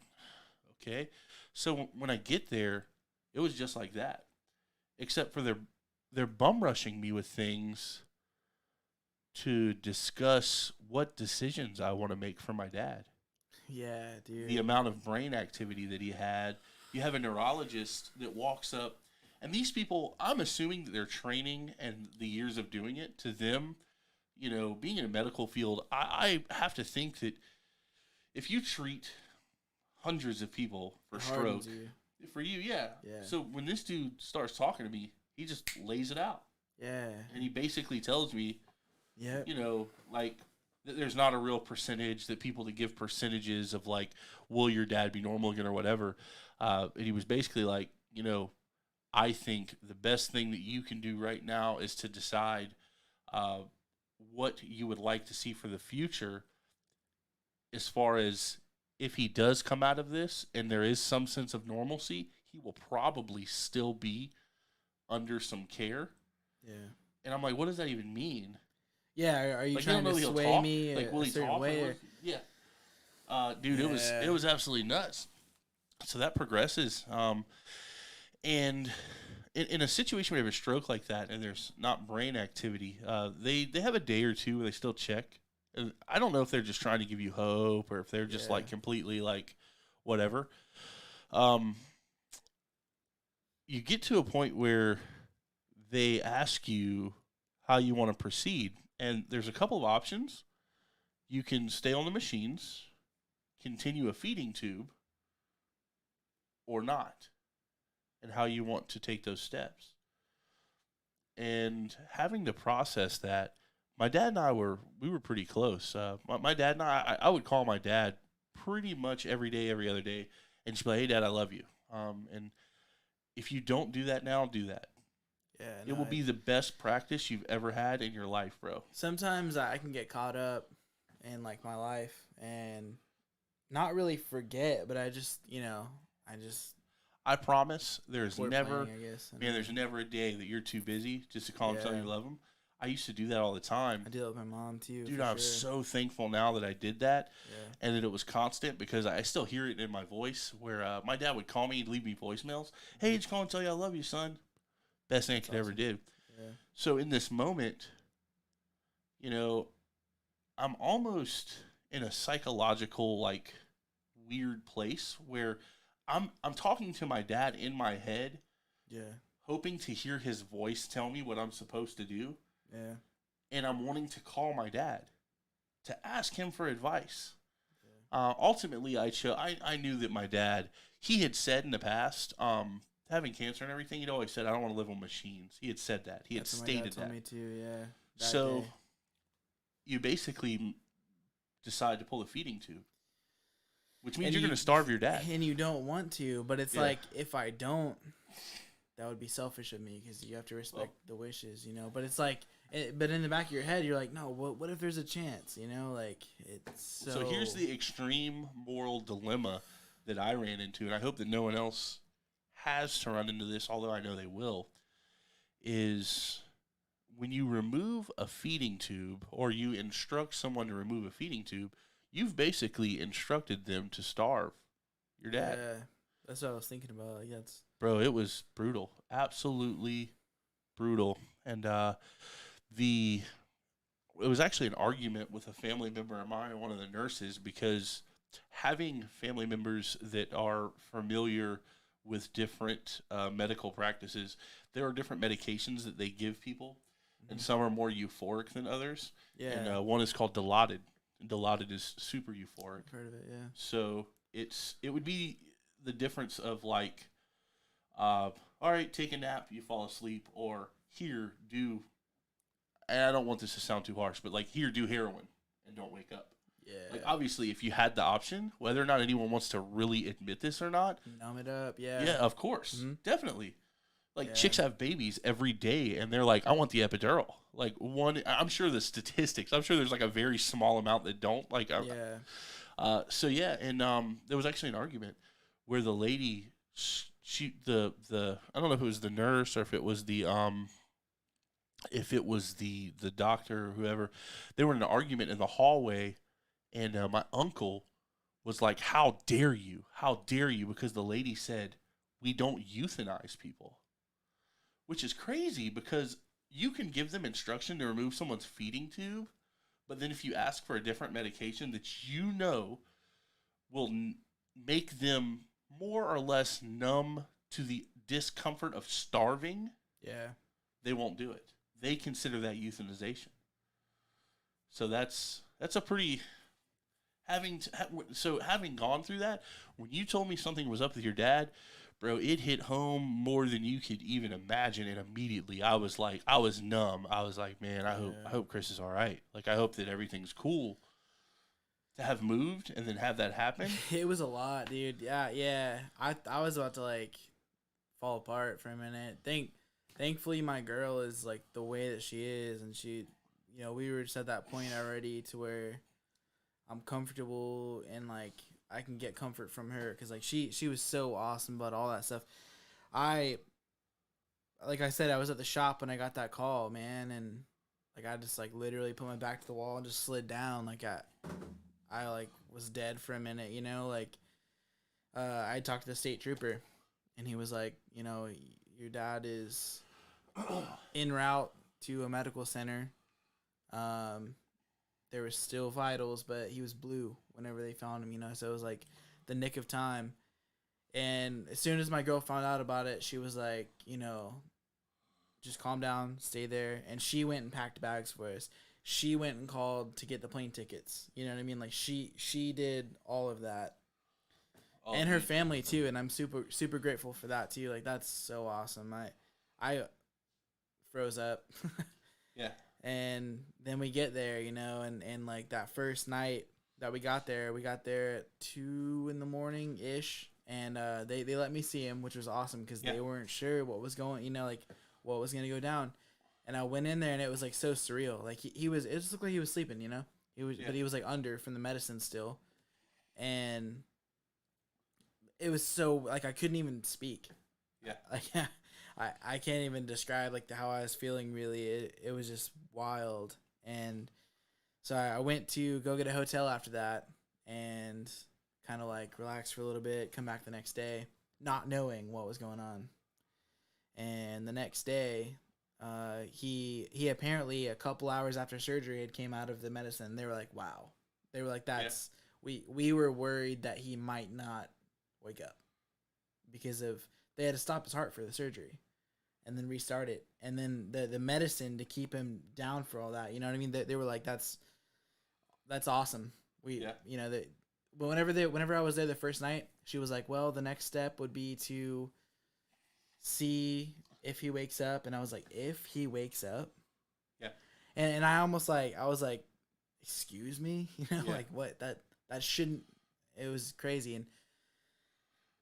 okay. So, when I get there, it was just like that. Except for they're bum rushing me with things to discuss what decisions I want to make for my dad. Yeah, dude. The amount of brain activity that he had. You have a neurologist that walks up. And these people, I'm assuming that their training and the years of doing it, to them, being in a medical field, I have to think that if you treat hundreds of people for stroke, for you, yeah. So when this dude starts talking to me, he just lays it out. Yeah. And he basically tells me, there's not a real percentage, that people that give percentages of will your dad be normal again or whatever. And he was basically like, I think the best thing that you can do right now is to decide what you would like to see for the future, as far as if he does come out of this and there is some sense of normalcy, he will probably still be under some care. Yeah. And I'm like, what does that even mean? Yeah, are you trying to sway me a certain way? Yeah. Dude, it was absolutely nuts. So that progresses. And in a situation where you have a stroke like that and there's not brain activity, they have a day or two where they still check. And I don't know if they're just trying to give you hope or if they're just completely whatever. You get to a point where they ask you how you want to proceed. And there's a couple of options. You can stay on the machines, continue a feeding tube, or not, and how you want to take those steps. And having to process that, my dad and I were pretty close. My dad and I would call my dad pretty much every day, every other day, and just be like, "Hey, Dad, I love you." And if you don't do that now, do that. Yeah, it will be the best practice you've ever had in your life, bro. Sometimes I can get caught up in my life and not really forget, but I just I promise there's Sport never, planning, I guess. man, there's never a day that you're too busy just to call and tell Yeah. you love them. I used to do that all the time. I do that with my mom too. Dude, for I'm sure. so thankful now that I did that Yeah. and that it was constant because I still hear it in my voice where my dad would call me and leave me voicemails. Hey, just call and tell you I love you, son. Best thing I could ever awesome. do. Yeah. So in this moment, you know, I'm almost in a psychological, like, weird place where I'm talking to my dad in my head, Yeah. hoping to hear his voice tell me what I'm supposed to do, Yeah. and I'm wanting to call my dad to ask him for advice. Ultimately, I knew that my dad, he had said in the past, having cancer and everything, he'd always said, I don't want to live on machines. He had said that. He had That's what my dad stated told that. me too. Yeah. That So day. you basically decide to pull a feeding tube, which means And you're you- going to starve your dad. And you don't want to, but it's Yeah. like if I don't, that would be selfish of me because you have to respect the wishes, you know. But it's like, but in the back of your head, you're like, no, what if there's a chance, you know? Like it's So here's the extreme moral dilemma that I ran into, and I hope that no one else has to run into this, although I know they will, is when you remove a feeding tube or you instruct someone to remove a feeding tube, you've basically instructed them to starve your dad. Yeah, that's what I was thinking about. Like that's Bro, it was brutal. Absolutely brutal. And it was actually an argument with a family member of mine, one of the nurses, because having family members that are familiar with different medical practices, there are different medications that they give people, and some are more euphoric than others. yeah. And one is called Dilaudid. Dilaudid is super euphoric. I've heard of it. Yeah. So it would be the difference of like, all right, take a nap, you fall asleep, or here, do, and I don't want this to sound too harsh, but like here, do heroin and don't wake up. Yeah. Like obviously, if you had the option, whether or not anyone wants to really admit this or not, Numb it up. Yeah. yeah, of course, Mhm. definitely. Like Yeah. chicks have babies every day, and they're like, I want the epidural. Like I'm sure the statistics. I'm sure there's like a very small amount that don't. Like, Yeah. so yeah, and there was actually an argument where the lady, the I don't know if it was the nurse or if it was the doctor or whoever, they were in an argument in the hallway, and my uncle was like, how dare you, because the lady said we don't euthanize people, which is crazy because you can give them instruction to remove someone's feeding tube, but then if you ask for a different medication that you know will make them more or less numb to the discomfort of starving, Yeah. they won't do it. They consider that euthanization. So that's a pretty having gone through that. When you told me something was up with your dad, bro, it hit home more than you could even imagine. And immediately, I was numb. I was like, man, I hope Chris is all right. Like, I hope that everything's cool. To have moved and then have that happen. It was a lot, dude. Yeah, yeah. I was about to like fall apart for a minute. Thankfully my girl is like the way that she is, and she, you know, we were just at that point already to where I'm comfortable and like I can get comfort from her because like she was so awesome about all that stuff. Like I said, I was at the shop when I got that call, man, and like I just like literally put my back to the wall and just slid down. Like I like was dead for a minute, you know, like I talked to the state trooper and he was like, you know, your dad is en route to a medical center. There was still vitals, but he was blue whenever they found him, you know, so it was like the nick of time. And as soon as my girl found out about it, she was like, you know, just calm down, stay there. And she went and packed bags for us. She went and called to get the plane tickets. You know what I mean? Like she did all of that. Oh, And her family too, and I'm super super grateful for that too. Like that's so awesome. I froze up. Yeah. And then we get there, you know, and like that first night that we got there at 2 a.m. ish, and they let me see him, which was awesome because they weren't sure what was going, you know, like what was gonna go down. And I went in there and it was like so surreal. Like he was, it just looked like he was sleeping, you know. He was, but he was like under from the medicine still, and it was so like I couldn't even speak. Yeah. Like I can't even describe like how I was feeling. Really, it was just wild. And so I went to go get a hotel after that and kind of like relax for a little bit, come back the next day, not knowing what was going on. And the next day, he apparently a couple hours after surgery had came out of the medicine. They were like, wow. They were like, that's we were worried that he might not wake up because of they had to stop his heart for the surgery and then restart it. And then the medicine to keep him down for all that, you know what I mean? They were like, that's awesome. You know, but whenever I was there the first night, she was like, well, the next step would be to see if he wakes up. And I was like, if he wakes up? Yeah. And I almost like, I was like, excuse me? You know, like what? That shouldn't, it was crazy. And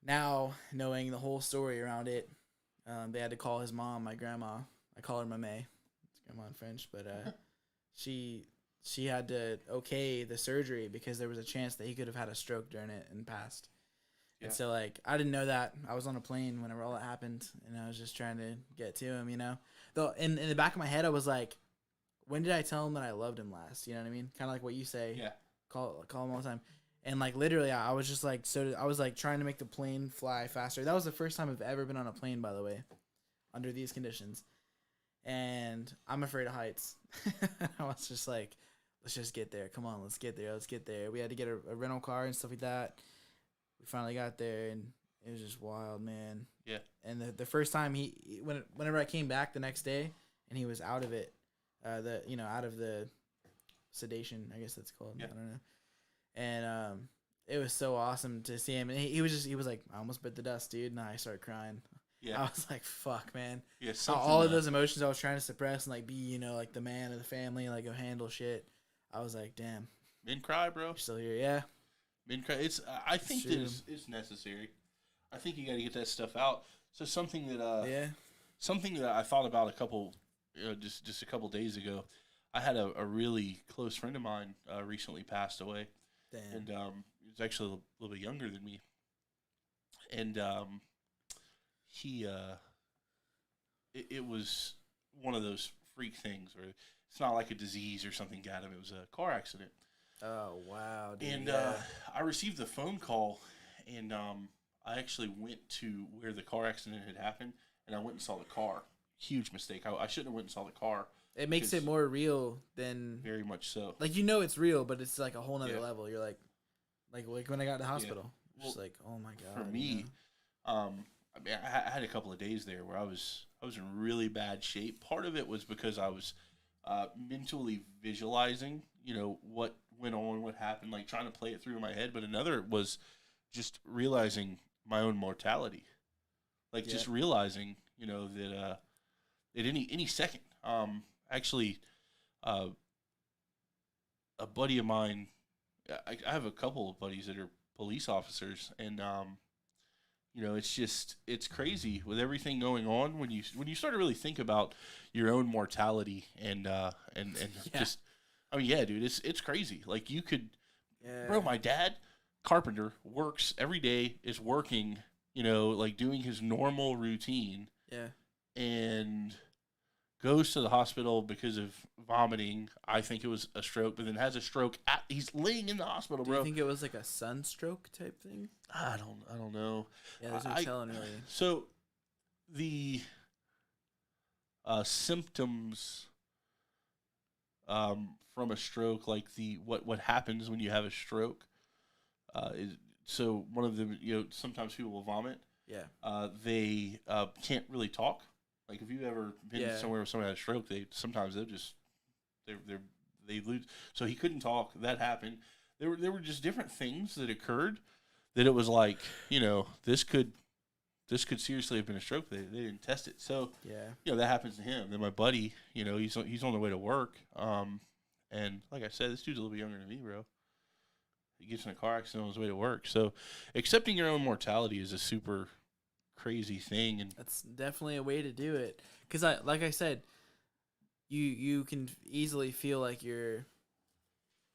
now knowing the whole story around it, they had to call his mom, my grandma. I call her Mamé. It's grandma in French, but she had to okay the surgery because there was a chance that he could have had a stroke during it and passed. Yeah. And so, like, I didn't know that. I was on a plane whenever all that happened, and I was just trying to get to him, you know? Though in the back of my head, I was like, when did I tell him that I loved him last? You know what I mean? Kind of like what you say. Yeah. Call him all the time. And, like, literally, I was just, like, I was, like, trying to make the plane fly faster. That was the first time I've ever been on a plane, by the way, under these conditions. And I'm afraid of heights. I was just like, let's just get there. Come on, let's get there. Let's get there. We had to get a rental car and stuff like that. We finally got there, and it was just wild, man. Yeah. And the first time whenever I came back the next day, and he was out of it, out of the sedation, I guess that's called. Yeah. I don't know. And it was so awesome to see him. And he was like, I almost bit the dust, dude. And I started crying. Yeah. I was like, fuck, man. Yeah. All of those emotions I was trying to suppress and like be, like the man of the family, and like go handle shit. I was like, damn. Men cry, bro. You're still here, yeah. Men cry. I think that it's necessary. I think you got to get that stuff out. So something that I thought about a couple days ago. I had a really close friend of mine recently passed away. Damn. And he was actually a little bit younger than me. And he it was one of those freak things where it's not like a disease or something got him. It was a car accident. Oh, wow, dude. And I received the phone call, and I actually went to where the car accident had happened, and I went and saw the car. Huge mistake. I shouldn't have went and saw the car. It makes it more real than... Very much so. Like, it's real, but it's like a whole nother level. You're like when I got to the hospital. Yeah. Just like, oh my God. For me, I mean, I had a couple of days there where I was in really bad shape. Part of it was because I was mentally visualizing, what went on, what happened, like trying to play it through in my head. But another was just realizing my own mortality, like just realizing, that at any second, actually, a buddy of mine, I have a couple of buddies that are police officers, and it's crazy with everything going on when you start to really think about your own mortality and just, I mean, yeah, dude, it's crazy. Like you could, bro, my dad, carpenter, works every day, is working, like doing his normal routine, and goes to the hospital because of vomiting. I think it was a stroke, but then has a stroke. He's laying in the hospital, bro. Do you think it was like a sunstroke type thing? I don't know. Yeah, there's no telling really. So the symptoms from a stroke, like what happens when you have a stroke, is so one of them. Sometimes people will vomit. Yeah. They can't really talk. Like if you've ever been somewhere where someone had a stroke, they lose. So he couldn't talk. That happened. There were just different things that occurred that it was like, this could seriously have been a stroke. They didn't test it. So that happens to him. Then my buddy, he's on the way to work. And like I said, this dude's a little bit younger than me, bro. He gets in a car accident on his way to work. So accepting your own mortality is a super crazy thing, and that's definitely a way to do it. Because like I said, you can easily feel like you're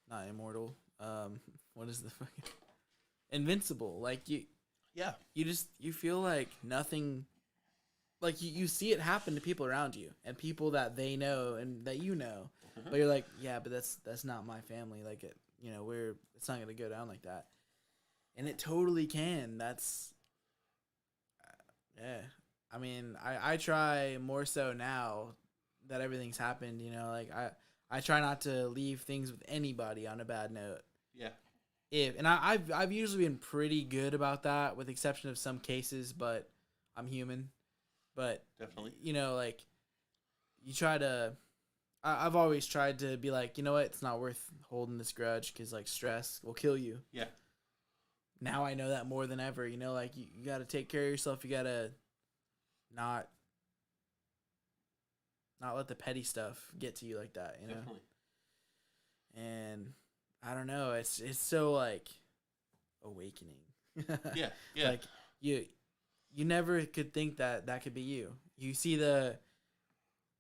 not immortal. What is the fucking invincible? Like you Yeah. You feel like nothing, like you see it happen to people around you and people that they know and that you know, but you're like, yeah, but that's not my family. Like, it's not gonna go down like that, and it totally can. That's, yeah. I mean, I try more so now that everything's happened. Like I try not to leave things with anybody on a bad note. Yeah. I've usually been pretty good about that, with the exception of some cases, but I'm human. But Definitely. like you try to. I've always tried to be like, you know what, it's not worth holding this grudge because like stress will kill you. Yeah. Now I know that more than ever. Like you got to take care of yourself. You got to not let the petty stuff get to you like that. Definitely. And I don't know. It's so like awakening. Yeah. Yeah. Like you never could think that could be you. You see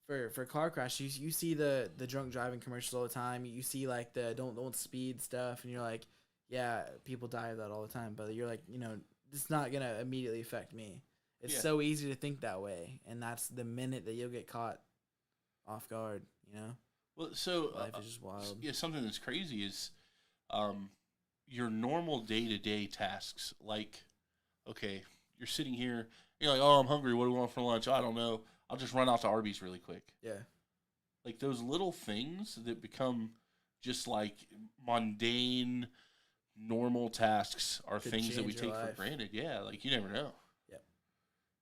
for car crash, you see the drunk driving commercials all the time. You see like the don't speed stuff, and you're like, yeah, people die of that all the time. But you're like, it's not gonna immediately affect me. It's so easy to think that way, and that's the minute that you'll get caught off guard. Well, so Life is just wild. Yeah, something that's crazy is, your normal day-to-day tasks. Like, okay, you're sitting here, you're like, oh, I'm hungry. What do we want for lunch? I don't know. I'll just run out to Arby's really quick. Yeah. Like those little things that become just like mundane, normal tasks are Could things that we change your take for life. granted. Yeah, like you never know. Yep.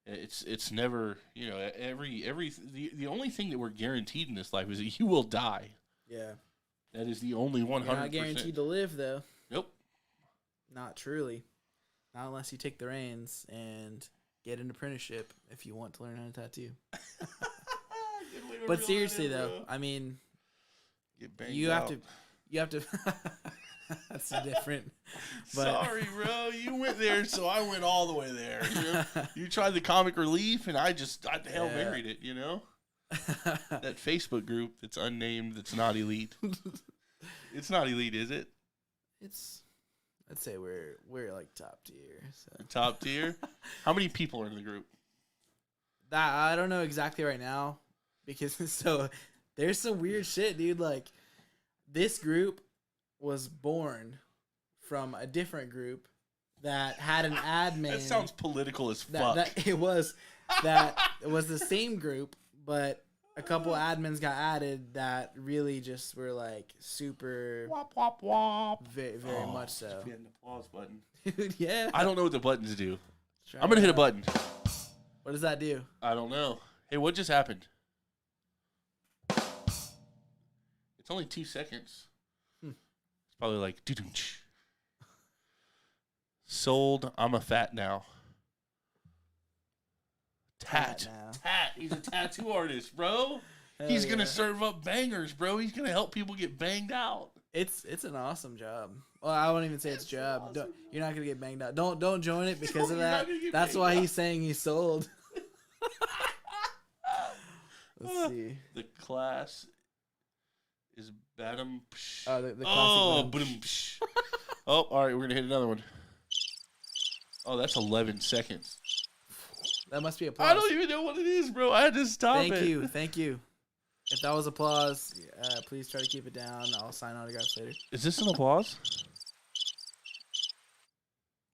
It's never, the only thing that we're guaranteed in this life is that you will die. Yeah. That is the only 100%. You're not guaranteed to live though. Nope. Not truly. Not unless you take the reins and get an apprenticeship if you want to learn how to tattoo. But seriously though, I mean, you have to that's different. But Sorry, bro. You went there, so I went all the way there. You tried the comic relief, and I Hail Married it, That Facebook group that's unnamed, that's not elite. It's not elite, is it? I'd say we're like top tier. So. Top tier? How many people are in the group? That I don't know exactly right now, because there's some weird shit, dude. Like this group was born from a different group that had an admin. That sounds political as fuck. It was the same group, but a couple admins got added that really just were like super Wop, wop, wop. very, very much so. Just hit an applause button. Dude, yeah. I don't know what the buttons do. Try I'm going to hit a it out. button. What does that do? I don't know. Hey, what just happened? It's only 2 seconds. It's probably like, doo-doo-ch. Sold. I'm a fat now. Tat. He's a tattoo artist, bro. He's going to serve up bangers, bro. He's going to help people get banged out. It's an awesome job. Well, I won't even say it's a job. awesome. You're not gonna get banged out. Don't join it because of You're not that. gonna get That's banged why out. he's saying he's sold. Let's see. The class is Badum. Oh, the classic. Oh, one. boom. Oh, all right. We're going to hit another one. Oh, that's 11 seconds. That must be applause. I don't even know what it is, bro. I had to stop Thank it. Thank you. If that was applause, please try to keep it down. I'll sign autographs later. Is this an applause?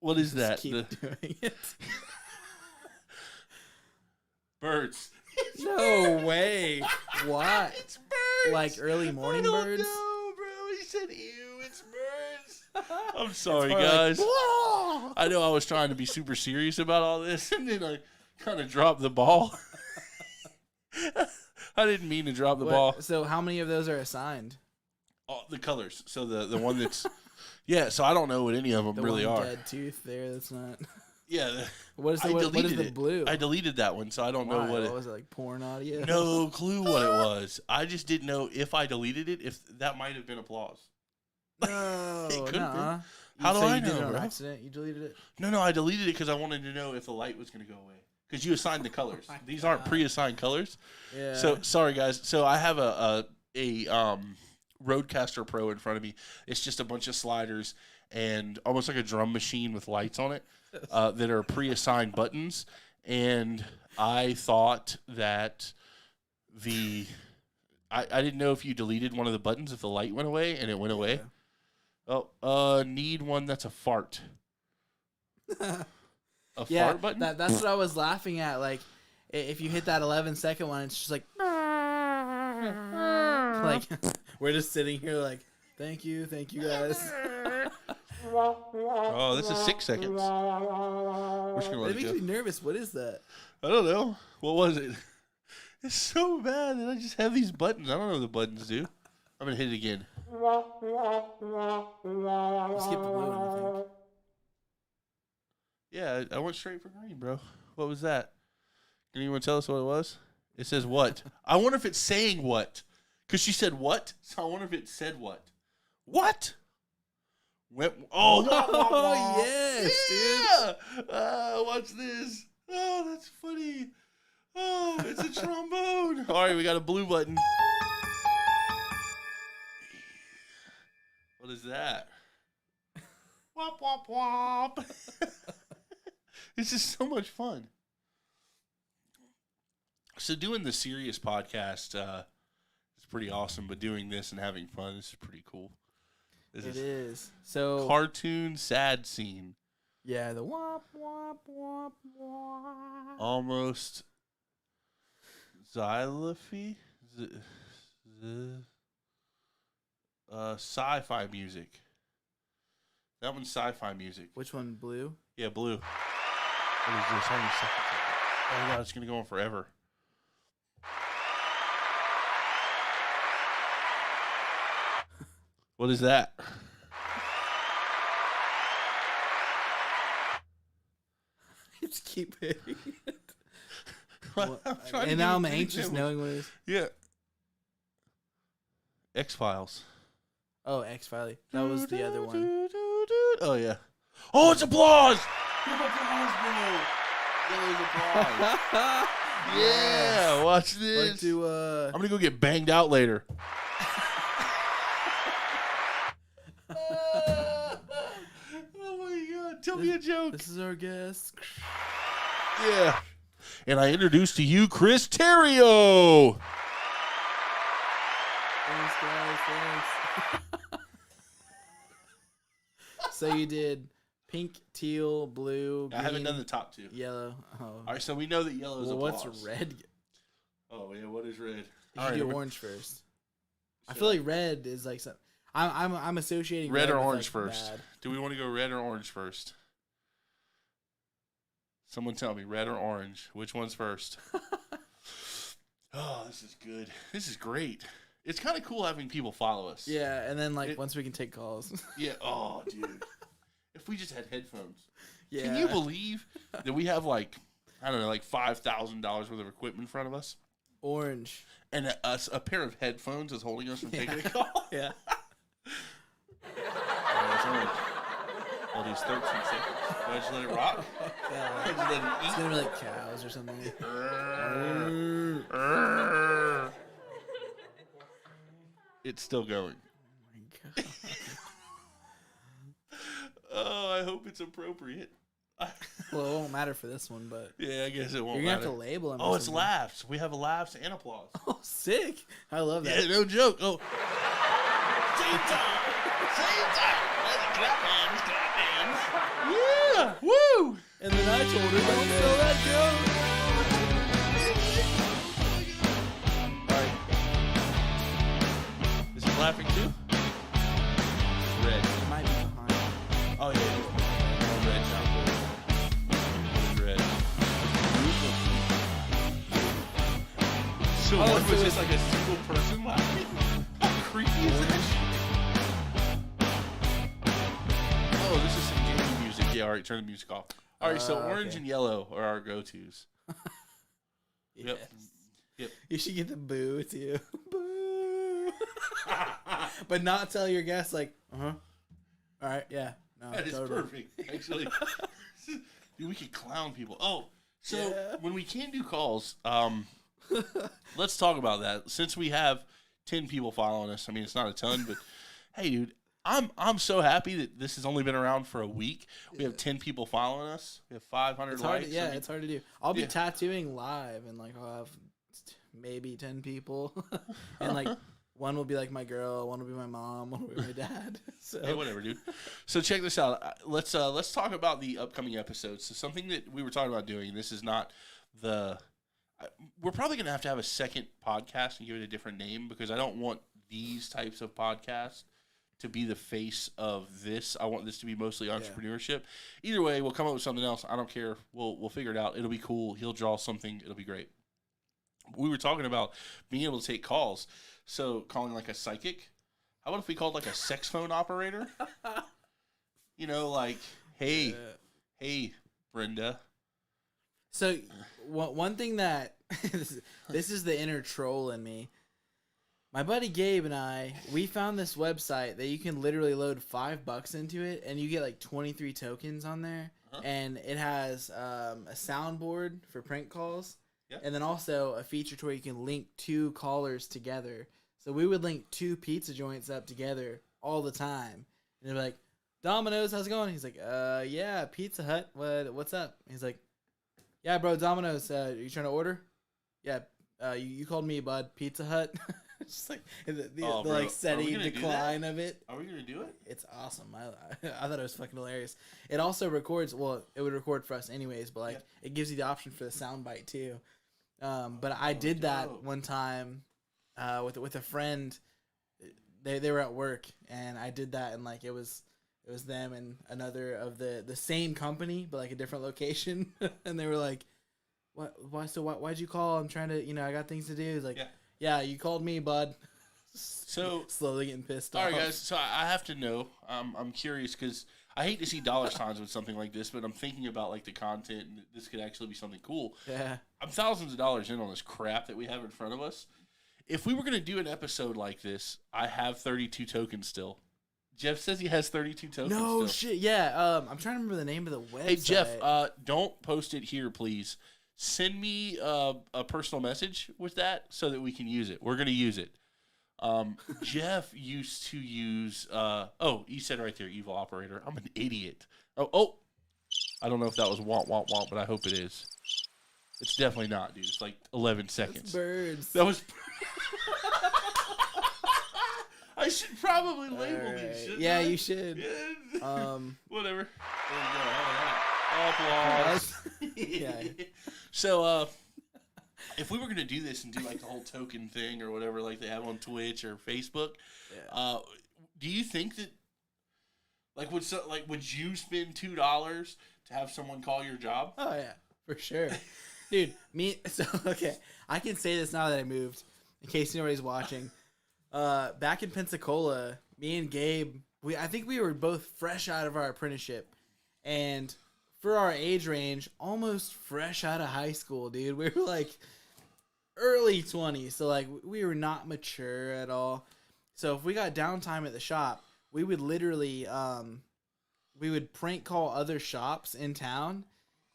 What is that? Just keep doing it. Birds. No way. What? It's birds. Like early morning I don't birds? know, bro. He said, ew, it's birds. I'm sorry, Probably like, guys. "Whoa!" I know I was trying to be super serious about all this, and then I kind of dropped the ball. I didn't mean to drop the ball. So how many of those are assigned? Oh, the colors. So the one that's... Yeah, so I don't know what any of them The really one are. dead tooth there. That's not. Yeah. What is I the what is deleted the it. blue? I deleted that one, so I don't Why? know what it... was it, like porn audio? No clue what it was. I just didn't know if I deleted it, if that might have been applause. No, It could be. nuh-uh. How do So I you did know, it on bro? accident? You deleted it? No, I deleted it because I wanted to know if the light was going to go away. Because you assigned the colors. my These aren't God. pre-assigned colors. Yeah. So sorry, guys. So I have a Roadcaster Pro in front of me. It's just a bunch of sliders and almost like a drum machine with lights on it. that are pre-assigned buttons, and I thought that I didn't know if you deleted one of the buttons if the light went away, and it went away. Oh, need one that's a fart. Fart button? That's what I was laughing at. Like, if you hit that 11-second one, it's just like we're just sitting here like, thank you guys. Oh, this is 6 seconds. We're just gonna let It it makes go. me nervous. What is that? I don't know. What was it? It's so bad that I just have these buttons. I don't know what the buttons do. I'm gonna hit it again. You skipped the blue one, I think. Yeah, I went straight for green, bro. What was that? Can anyone tell us what it was? It says what? I wonder if it's saying what. Because she said what? So I wonder if it said what. What? Oh, yes, yeah! Watch this. Oh, that's funny. Oh, it's a trombone. All right, we got a blue button. What is that? Wop, wop, wop. This is so much fun. So doing the serious podcast is pretty awesome, but doing this and having fun, this is pretty cool. This is. So cartoon sad scene. Yeah, the wop, wop, wop, wop. Almost xylophone? Sci-fi music. That one's sci-fi music. Which one, blue? Yeah, blue. What is this? How many seconds? Oh my god, it's gonna go on forever. What is that? Just keep hitting it. I'm And now I'm anxious knowing what it is. Yeah. X-Files. Oh, X-Files. That was the other one. Oh, yeah. Oh, it's applause! Applause, bro! Yellow's applause. Yeah, watch this. Like to, I'm going to go get banged out later. Oh, my God. Tell me a joke. This is our guest. Yeah. And I introduce to you Chris Theriault. Thanks, guys. Thanks. So you did pink, teal, blue, green, I haven't done the top two. yellow. Oh. All right, so we know that yellow is Well, applause. what's red? Oh, yeah, what is red? You All should right, do orange first. I feel like red is like some. I'm associating red or with, orange like, first. bad. Do we want to go red or orange first? Someone tell me, red or orange? Which one's first? Oh, this is good. This is great. It's kind of cool having people follow us. Yeah, and then once we can take calls. Yeah. Oh, dude. If we just had headphones. Yeah. Can you believe that we have I don't know, $5,000 worth of equipment in front of us? Orange. And a pair of headphones is holding us from taking a call? Yeah. All these 13 seconds. Do I just let it rock? I just let it eat? It's gonna be like cows or something. It's still going. Oh my god. Oh, I hope it's appropriate. Well, it won't matter for this one, but Yeah, I guess it won't you're gonna matter. have to label them. Oh, or it's something. laughs. We have a laughs and applause. Oh, sick! I love that. Yeah, no joke. Oh. Same time. Same time. Clap hands, clap hands. Yeah. Woo. And then I told her, don't throw that joke. All right. Is it laughing too? Red. It might be behind. Oh, yeah. Oh, red. Red. So one was just like a single person laughing? How creepy is that? Oh, this is some gaming music. Yeah, all right, turn the music off. All right, so orange okay. and yellow are our go-tos. Yep. Yes. Yep. You should get the boo too. Boo. But not tell your guests all right, yeah. No, That is totally. perfect, actually. Dude, we could clown people. Oh, so Yeah. when we can do calls, let's talk about that. Since we have 10 people following us, I mean, it's not a ton, but hey, dude, I'm so happy that this has only been around for a week. We have 10 people following us. We have 500 It's hard. likes. Yeah, I mean, it's hard to do. I'll be Yeah. tattooing live, and like I'll have maybe 10 people, and like one will be like my girl, one will be my mom, one will be my dad. So Hey, whatever, dude. So check this out. Let's talk about the upcoming episodes. So something that we were talking about doing. This is not the. We're probably gonna have to have a second podcast and give it a different name because I don't want these types of podcasts to be the face of this. I want this to be mostly entrepreneurship. Either way, we'll come up with something else. I don't care. We'll figure it out. It'll be cool. He'll draw something. It'll be great. We were talking about being able to take calls. So calling like a psychic. How about if we called like a sex phone operator? You know, like, hey, Brenda. So one thing that this is the inner troll in me. My buddy Gabe and we found this website that you can literally load $5 into it, and you get like 23 tokens on there, and it has a soundboard for prank calls, and then also a feature to where you can link 2 callers together. So we would link 2 pizza joints up together all the time, and they'd be like, "Domino's, how's it going?" He's like, yeah, Pizza Hut. What's up?" He's like, "Yeah, bro, Domino's. You trying to order?" "Yeah, you called me, bud. Pizza Hut." It's just like the like steady decline of it. Are we gonna do it? It's awesome. I thought it was fucking hilarious. It also records. Well, it would record for us anyways, but like it gives you the option for the soundbite too. But I did that one time with a friend. They were at work, and I did that, and like it was them and another of the same company, but like a different location, and they were like, "What? Why'd you call? I'm trying to, I got things to do." He's like, "Yeah, you called me, bud." So slowly getting pissed off. All right, guys. So I have to know. I'm curious because I hate to see dollar signs with something like this, but I'm thinking about like the content, and this could actually be something cool. Yeah. I'm thousands of dollars in on this crap that we have in front of us. If we were going to do an episode like this, I have 32 tokens still. Jeff says he has 32 tokens No still. shit. Yeah. I'm trying to remember the name of the website. Hey, Jeff, don't post it here, please. Send me a personal message with that so that we can use it. We're going to use it. Jeff used to use... you said right there, evil operator. I'm an idiot. Oh. I don't know if that was womp, womp, womp, but I hope it is. It's definitely not, dude. It's like 11 seconds. That's birds. That was... I should probably label these, shouldn't Yeah, I? you should. Whatever. There you go. Applause. Yeah. So, if we were going to do this and do like the whole token thing or whatever, like they have on Twitch or Facebook, do you think that, would you spend $2 to have someone call your job? Oh yeah, for sure, dude. Okay, I can say this now that I moved, in case nobody's watching. Back in Pensacola, me and Gabe, I think we were both fresh out of our apprenticeship, and for our age range, almost fresh out of high school, dude. We were like early 20s, so like we were not mature at all. So if we got downtime at the shop, we would literally we would prank call other shops in town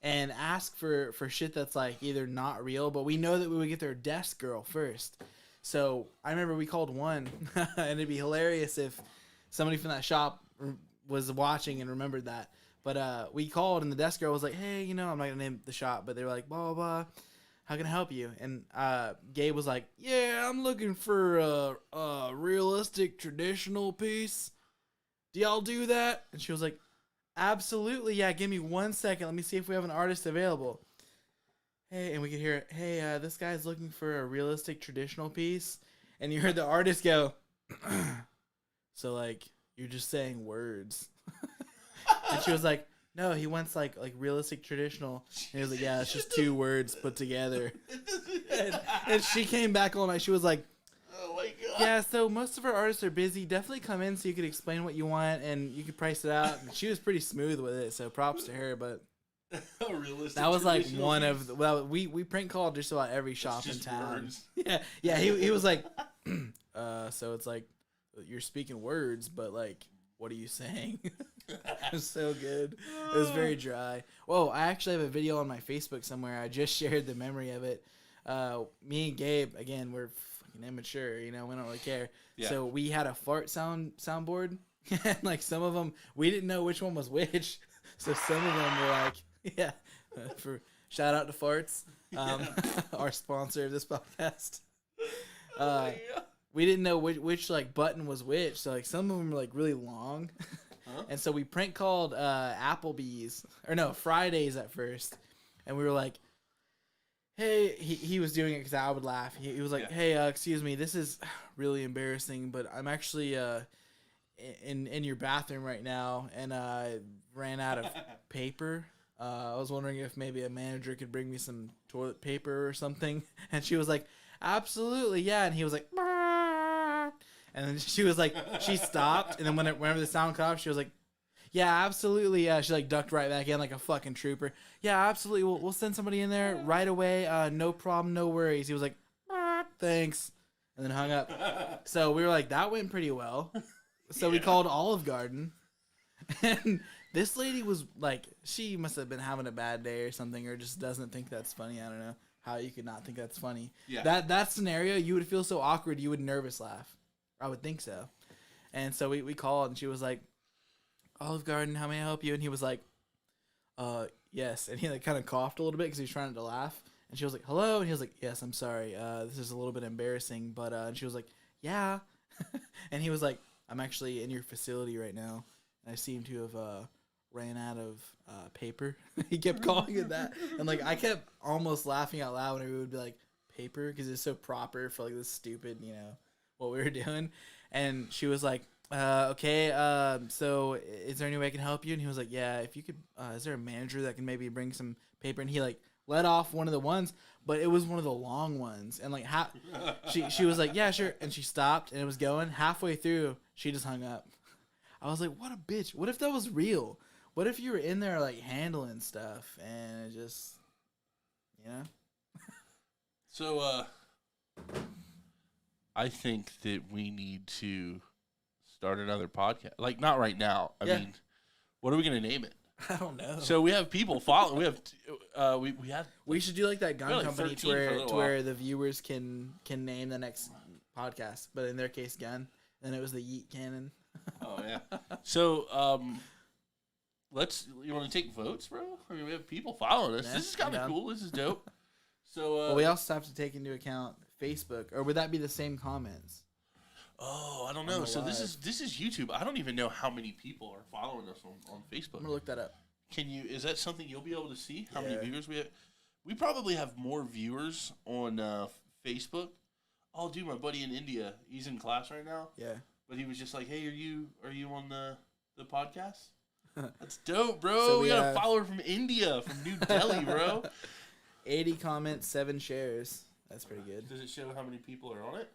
and ask for shit that's like either not real, but we know that we would get their desk girl first. So I remember we called one, and it'd be hilarious if somebody from that shop was watching and remembered that. But we called, and the desk girl was like, "Hey, I'm not gonna name the shop, but they were like, blah blah blah. How can I help you?" And Gabe was like, "Yeah, I'm looking for a realistic traditional piece. Do y'all do that?" And she was like, "Absolutely, yeah. Give me 1 second. Let me see if we have an artist available." Hey, and we could hear, "Hey, this guy's looking for a realistic traditional piece," and you heard the artist go, "So like you're just saying words?" And she was like, "No, he wants like realistic traditional." And he was like, "Yeah, it's just 2 words put together." and she came back all night. She was like, "Oh my god." "Yeah, so most of our artists are busy. Definitely come in so you could explain what you want and you could price it out." And she was pretty smooth with it, so props to her. But that was like one of the, we prank called just about every shop in town. Words. Yeah. He was like, "So it's like you're speaking words, but like, what are you saying?" It was so good. It was very dry. Whoa, I actually have a video on my Facebook somewhere. I just shared the memory of it. Me and Gabe, again, we're fucking immature, we don't really care. Yeah. So we had a fart soundboard And like some of them, we didn't know which one was which. So some of them were like, yeah, for shout out to Farts, our sponsor of this podcast. We didn't know which like button was which. So like some of them were like really long. And so we prank called Fridays at first. And we were like, hey, he was doing it because I would laugh. He was like, hey, excuse me, this is really embarrassing, but I'm actually in your bathroom right now, and I ran out of paper. I was wondering if maybe a manager could bring me some toilet paper or something. And she was like, absolutely, yeah. And he was like, "Bah." And then she was like, she stopped, and then whenever the sound cut off, she was like, yeah, absolutely, yeah. She like ducked right back in like a fucking trooper. Yeah, absolutely, we'll send somebody in there right away. No problem, no worries. He was like, "Ah, thanks," and then hung up. So we were like, that went pretty well. So we called Olive Garden, and this lady was like, she must have been having a bad day or something, or just doesn't think that's funny. I don't know how you could not think that's funny. Yeah. That scenario, you would feel so awkward, you would nervous laugh. I would think so. And so we called, and she was like, Olive Garden, how may I help you? And he was like, yes. And he like kind of coughed a little bit because he was trying to laugh. And she was like, hello. And he was like, yes, I'm sorry. This is a little bit embarrassing. But and she was like, yeah. And he was like, I'm actually in your facility right now. And I seem to have ran out of paper. He kept calling it that. And like I kept almost laughing out loud when we would be like, paper? Because it's so proper for like this stupid, what we were doing. And she was like, okay, so is there any way I can help you? And he was like, yeah, if you could, is there a manager that can maybe bring some paper? And he like let off one of the ones, but it was one of the long ones. And like, she was like, yeah, sure. And she stopped, and it was going halfway through. She just hung up. I was like, what a bitch. What if that was real? What if you were in there like handling stuff and it just, So, I think that we need to start another podcast. Like, not right now. I mean, what are we going to name it? I don't know. So we have people follow. We have, We should do like that gun like company 13 for a little to where the viewers can name the next podcast, but in their case, gun. And it was the Yeet Cannon. Oh yeah. So you want to take votes, bro? I mean, we have people following us. Yeah, This is kind I'm of down. cool. This is dope. So Well, we also have to take into account Facebook, or would that be the same comments? I don't on know. the So this live. is YouTube. I don't even know how many people are following us on Facebook. I'm gonna look that up. Is that something you'll be able to see? How Yeah. many viewers we have? We probably have more viewers on Facebook. Oh, dude, my buddy in India, he's in class right now. Yeah. But he was just like, "Hey, are you on the podcast?" That's dope, bro. So we we got a have- follower from India, from New Delhi, bro. 80 comments, 7 shares. That's pretty good. Does it show how many people are on it?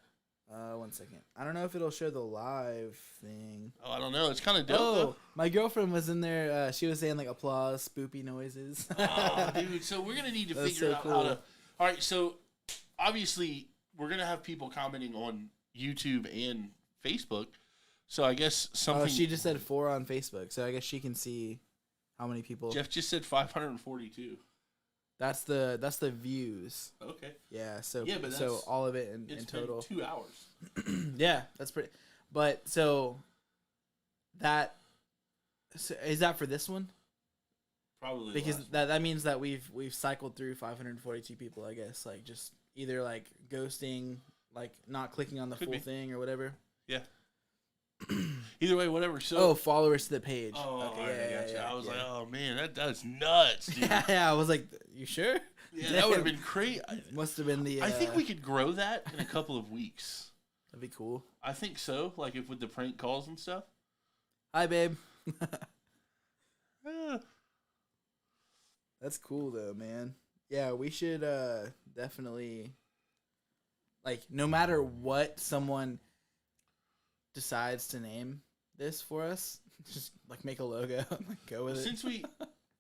1 second. I don't know if it'll show the live thing. Oh, I don't know. It's kind of dope. Oh, my girlfriend was in there. She was saying like applause, spoopy noises. Oh, dude. So we're gonna need to That's figure so out cool. how to. All right. So obviously we're gonna have people commenting on YouTube and Facebook. So I guess something. Oh, she just said 4 on Facebook, so I guess she can see how many people. Jeff just said 542. That's the views. Okay. Yeah. So Yeah, but so that's- all of it in It's total. been 2 hours. Yeah, that's pretty. But so is that for this one? Probably Because last that means that we've cycled through 542 people, I guess, like just either like ghosting, like not clicking on the Could full be. thing or whatever. Yeah. Either way, whatever. So. Oh, followers to the page. Oh, okay, all right, I gotcha. yeah, I was yeah. like, oh man, that's nuts, dude. Yeah, I was like, you sure? Yeah, that would have been crazy. Must have been the. I think we could grow that in a couple of weeks. That'd be cool. I think so. Like if with the prank calls and stuff. Hi, babe. Eh, That's cool though, man. Yeah, we should definitely, like, no matter what someone decides to name this for us, just like make a logo and like, go with it.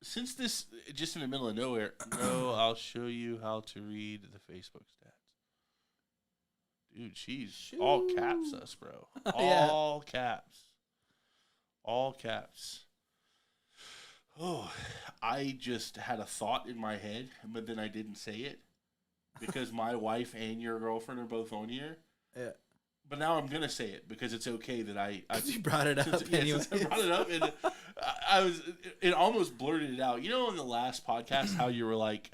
Since this just in the middle of nowhere, no, I'll show you how to read the Facebook stats. Dude, she's all caps us, bro. Yeah. All caps. All caps. Oh, I just had a thought in my head, but then I didn't say it because my wife and your girlfriend are both on here. Yeah. but now I'm gonna say it because it's okay that I You brought it up since anyway. I brought it up, and it almost blurted it out. You know, in the last podcast, how you were like,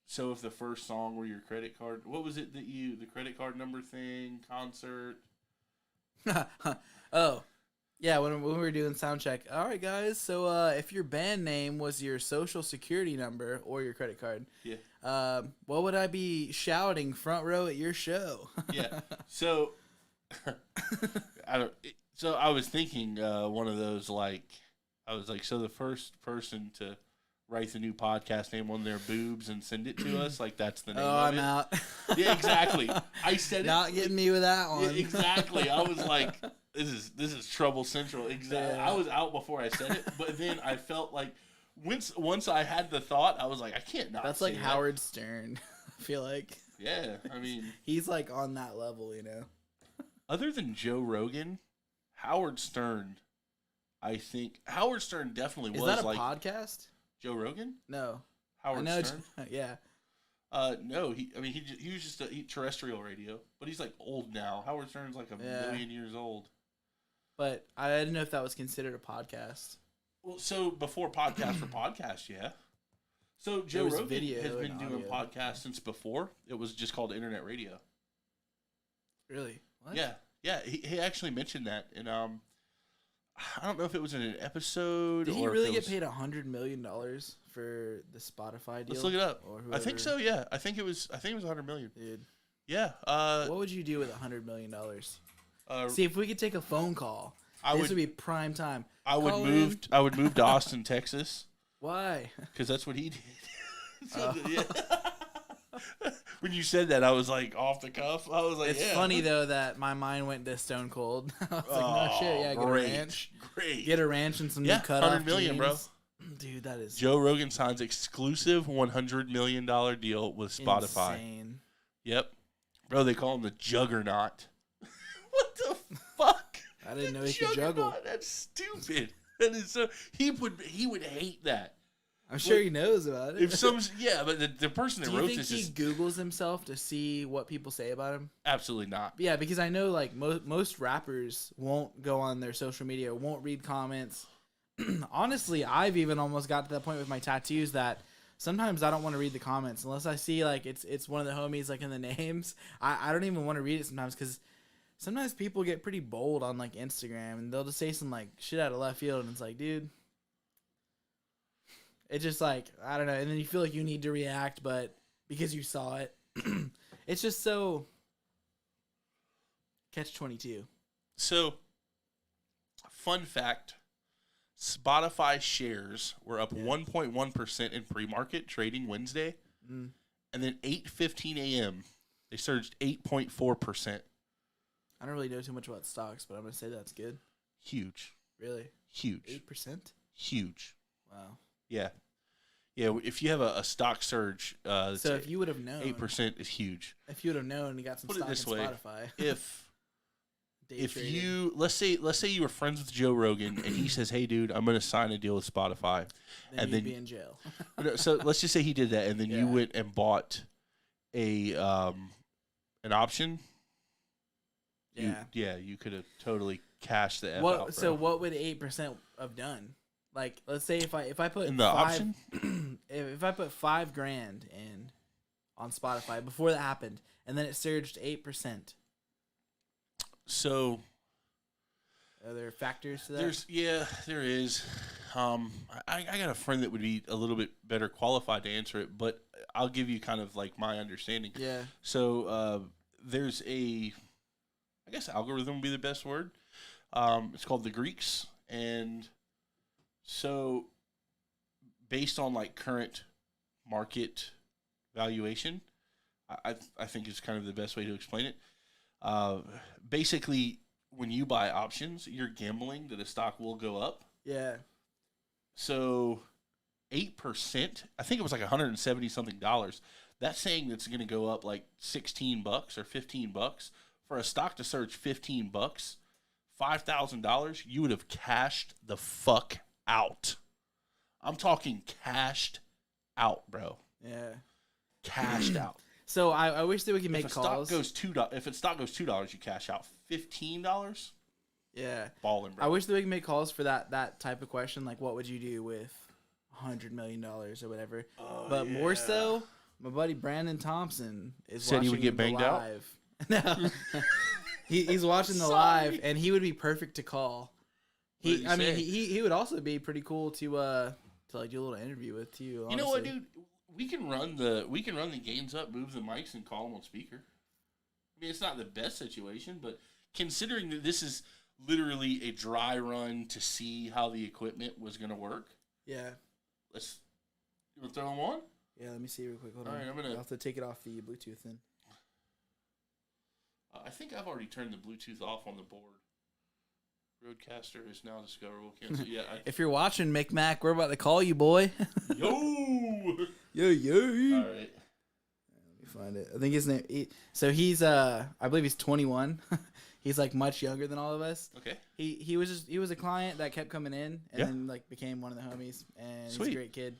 so if the first song were your credit card, what was it that the credit card number thing, concert? Oh, yeah. When we were doing sound check. All right, guys. So if your band name was your social security number or your credit card, what would I be shouting front row at your show? Yeah. So, So I was thinking one of those I was like, so the first person to write the new podcast name on their boobs and send it to us, like that's the name. Oh, of I'm it. out. Yeah, exactly. I said Not getting me with that Yeah, one. exactly. I was like, this is trouble central. Exactly. Yeah. I was out before I said it, but then I felt like once I had the thought, I was like, I can't not. That's say like that. Howard Stern. I feel like Yeah, I mean, he's like on that level, you know. other than Joe Rogan, Howard Stern, I think Howard Stern definitely Is was that a like podcast? Joe Rogan. No. Howard I know. Stern. Yeah. No, he was just terrestrial radio, but he's like old now. Howard Stern's like a million years old. But I didn't know if that was considered a podcast. Well, so before podcast for podcast, yeah. So Joe was Rogan video has been and doing audio. podcasts since before. It was just called internet radio. Really? What? Yeah. He actually mentioned that, and I don't know if it was in an episode. Did he or really if it get was, paid $100 million for the Spotify deal? Let's look it up. Or I think whoever? so. Yeah, I think it was 100 million. Dude, Yeah. what would you do with $100 million? Uh, See, if we could take a phone call, this would be prime time. I would Call move. in. I would move to Austin, Texas, Why? because that's what he did. So, yeah. When you said that, I was like off the cuff. I was like, It's yeah. funny though that my mind went to Stone Cold. I was like, no shit, yeah, get great, a ranch, great. get a ranch and some Yeah, new cutoff 100 million, bro. jeans. Dude, that is Joe Rogan signs exclusive $100 million deal with Spotify. insane. Yep, bro. They call him the Juggernaut. What the fuck? I didn't know he could juggle. Juggernaut? That's stupid. That is so. He would hate that. I'm sure he knows about it. If some, yeah, but the person that Do you wrote think this he is Googles himself to see what people say about him? absolutely not. Yeah, because I know like most rappers won't go on their social media, won't read comments. Honestly, I've even almost got to that point with my tattoos that sometimes I don't want to read the comments unless I see like it's one of the homies like in the names. I don't even want to read it sometimes because sometimes people get pretty bold on like Instagram and they'll just say some like shit out of left field and it's like, dude. It's just like, I don't know. And then you feel like you need to react, but because you saw it, it's just so catch-22. So, fun fact: Spotify shares were up 1.1% in pre-market trading Wednesday, and then 8:15 a.m. they surged 8.4%. I don't really know too much about stocks, but I'm going to say that's good. Huge, Really? huge, 8%? huge. Wow. Yeah. If you have a stock surge, So if you would have known, 8% is huge. if you would have known and got some Put it stock this in way: Spotify, if trading. you let's say you were friends with Joe Rogan and he says, "Hey, dude, I'm going to sign a deal with Spotify," then and you'd then be in jail. so let's just say he did that, and then you Yeah. went and bought a an option. Yeah. You could have totally cashed the F out, bro. So what would 8% have done? Like, let's say if I put In the option? if I put $5,000 in on Spotify before that happened, and then it surged 8%. So Are there factors to that? there is. I got a friend that would be a little bit better qualified to answer it, but I'll give you kind of like my understanding. Yeah. So there's I guess algorithm would be the best word. It's called the Greeks, and so based on like current market valuation, I think is kind of the best way to explain it. Basically, when you buy options, you're gambling that a stock will go up. Yeah. So 8%, I think it was like $170 something. That's saying that's going to go up like $16 or $15 for a stock to surge $15, $5,000. You would have cashed the fuck out. I'm talking cashed out, bro. Yeah. Cashed out. So I wish that we could make if calls. If its stock goes $2, you cash out $15. Yeah. Balling, bro. I wish that we could make calls for that type of question, like what would you do with $100 million or whatever. But more so, my buddy Brandon Thompson is Said he would watching get banged the out? live. No. He's watching the live, and he would be perfect to call. What did he say? He would also be pretty cool to like do a little interview with too. Honestly. You know what, dude? We can run the games up, move the mics, and call them on speaker. I mean, it's not the best situation, but considering that this is literally a dry run to see how the equipment was going to work, Yeah. you want to throw them on? Yeah, let me see real quick. Hold All on. right, I'll have to take it off the Bluetooth then. I think I've already turned the Bluetooth off on the board. Roadcaster is now discoverable. Cancel. Yeah. If you're watching, Mac, we're about to call you, boy. Yo. Yo. All right. Let me find it. I think his name. He's I believe he's 21. He's like much younger than all of us. Okay. He was a client that kept coming in and Yeah. then like became one of the homies, and Sweet. he's a great kid.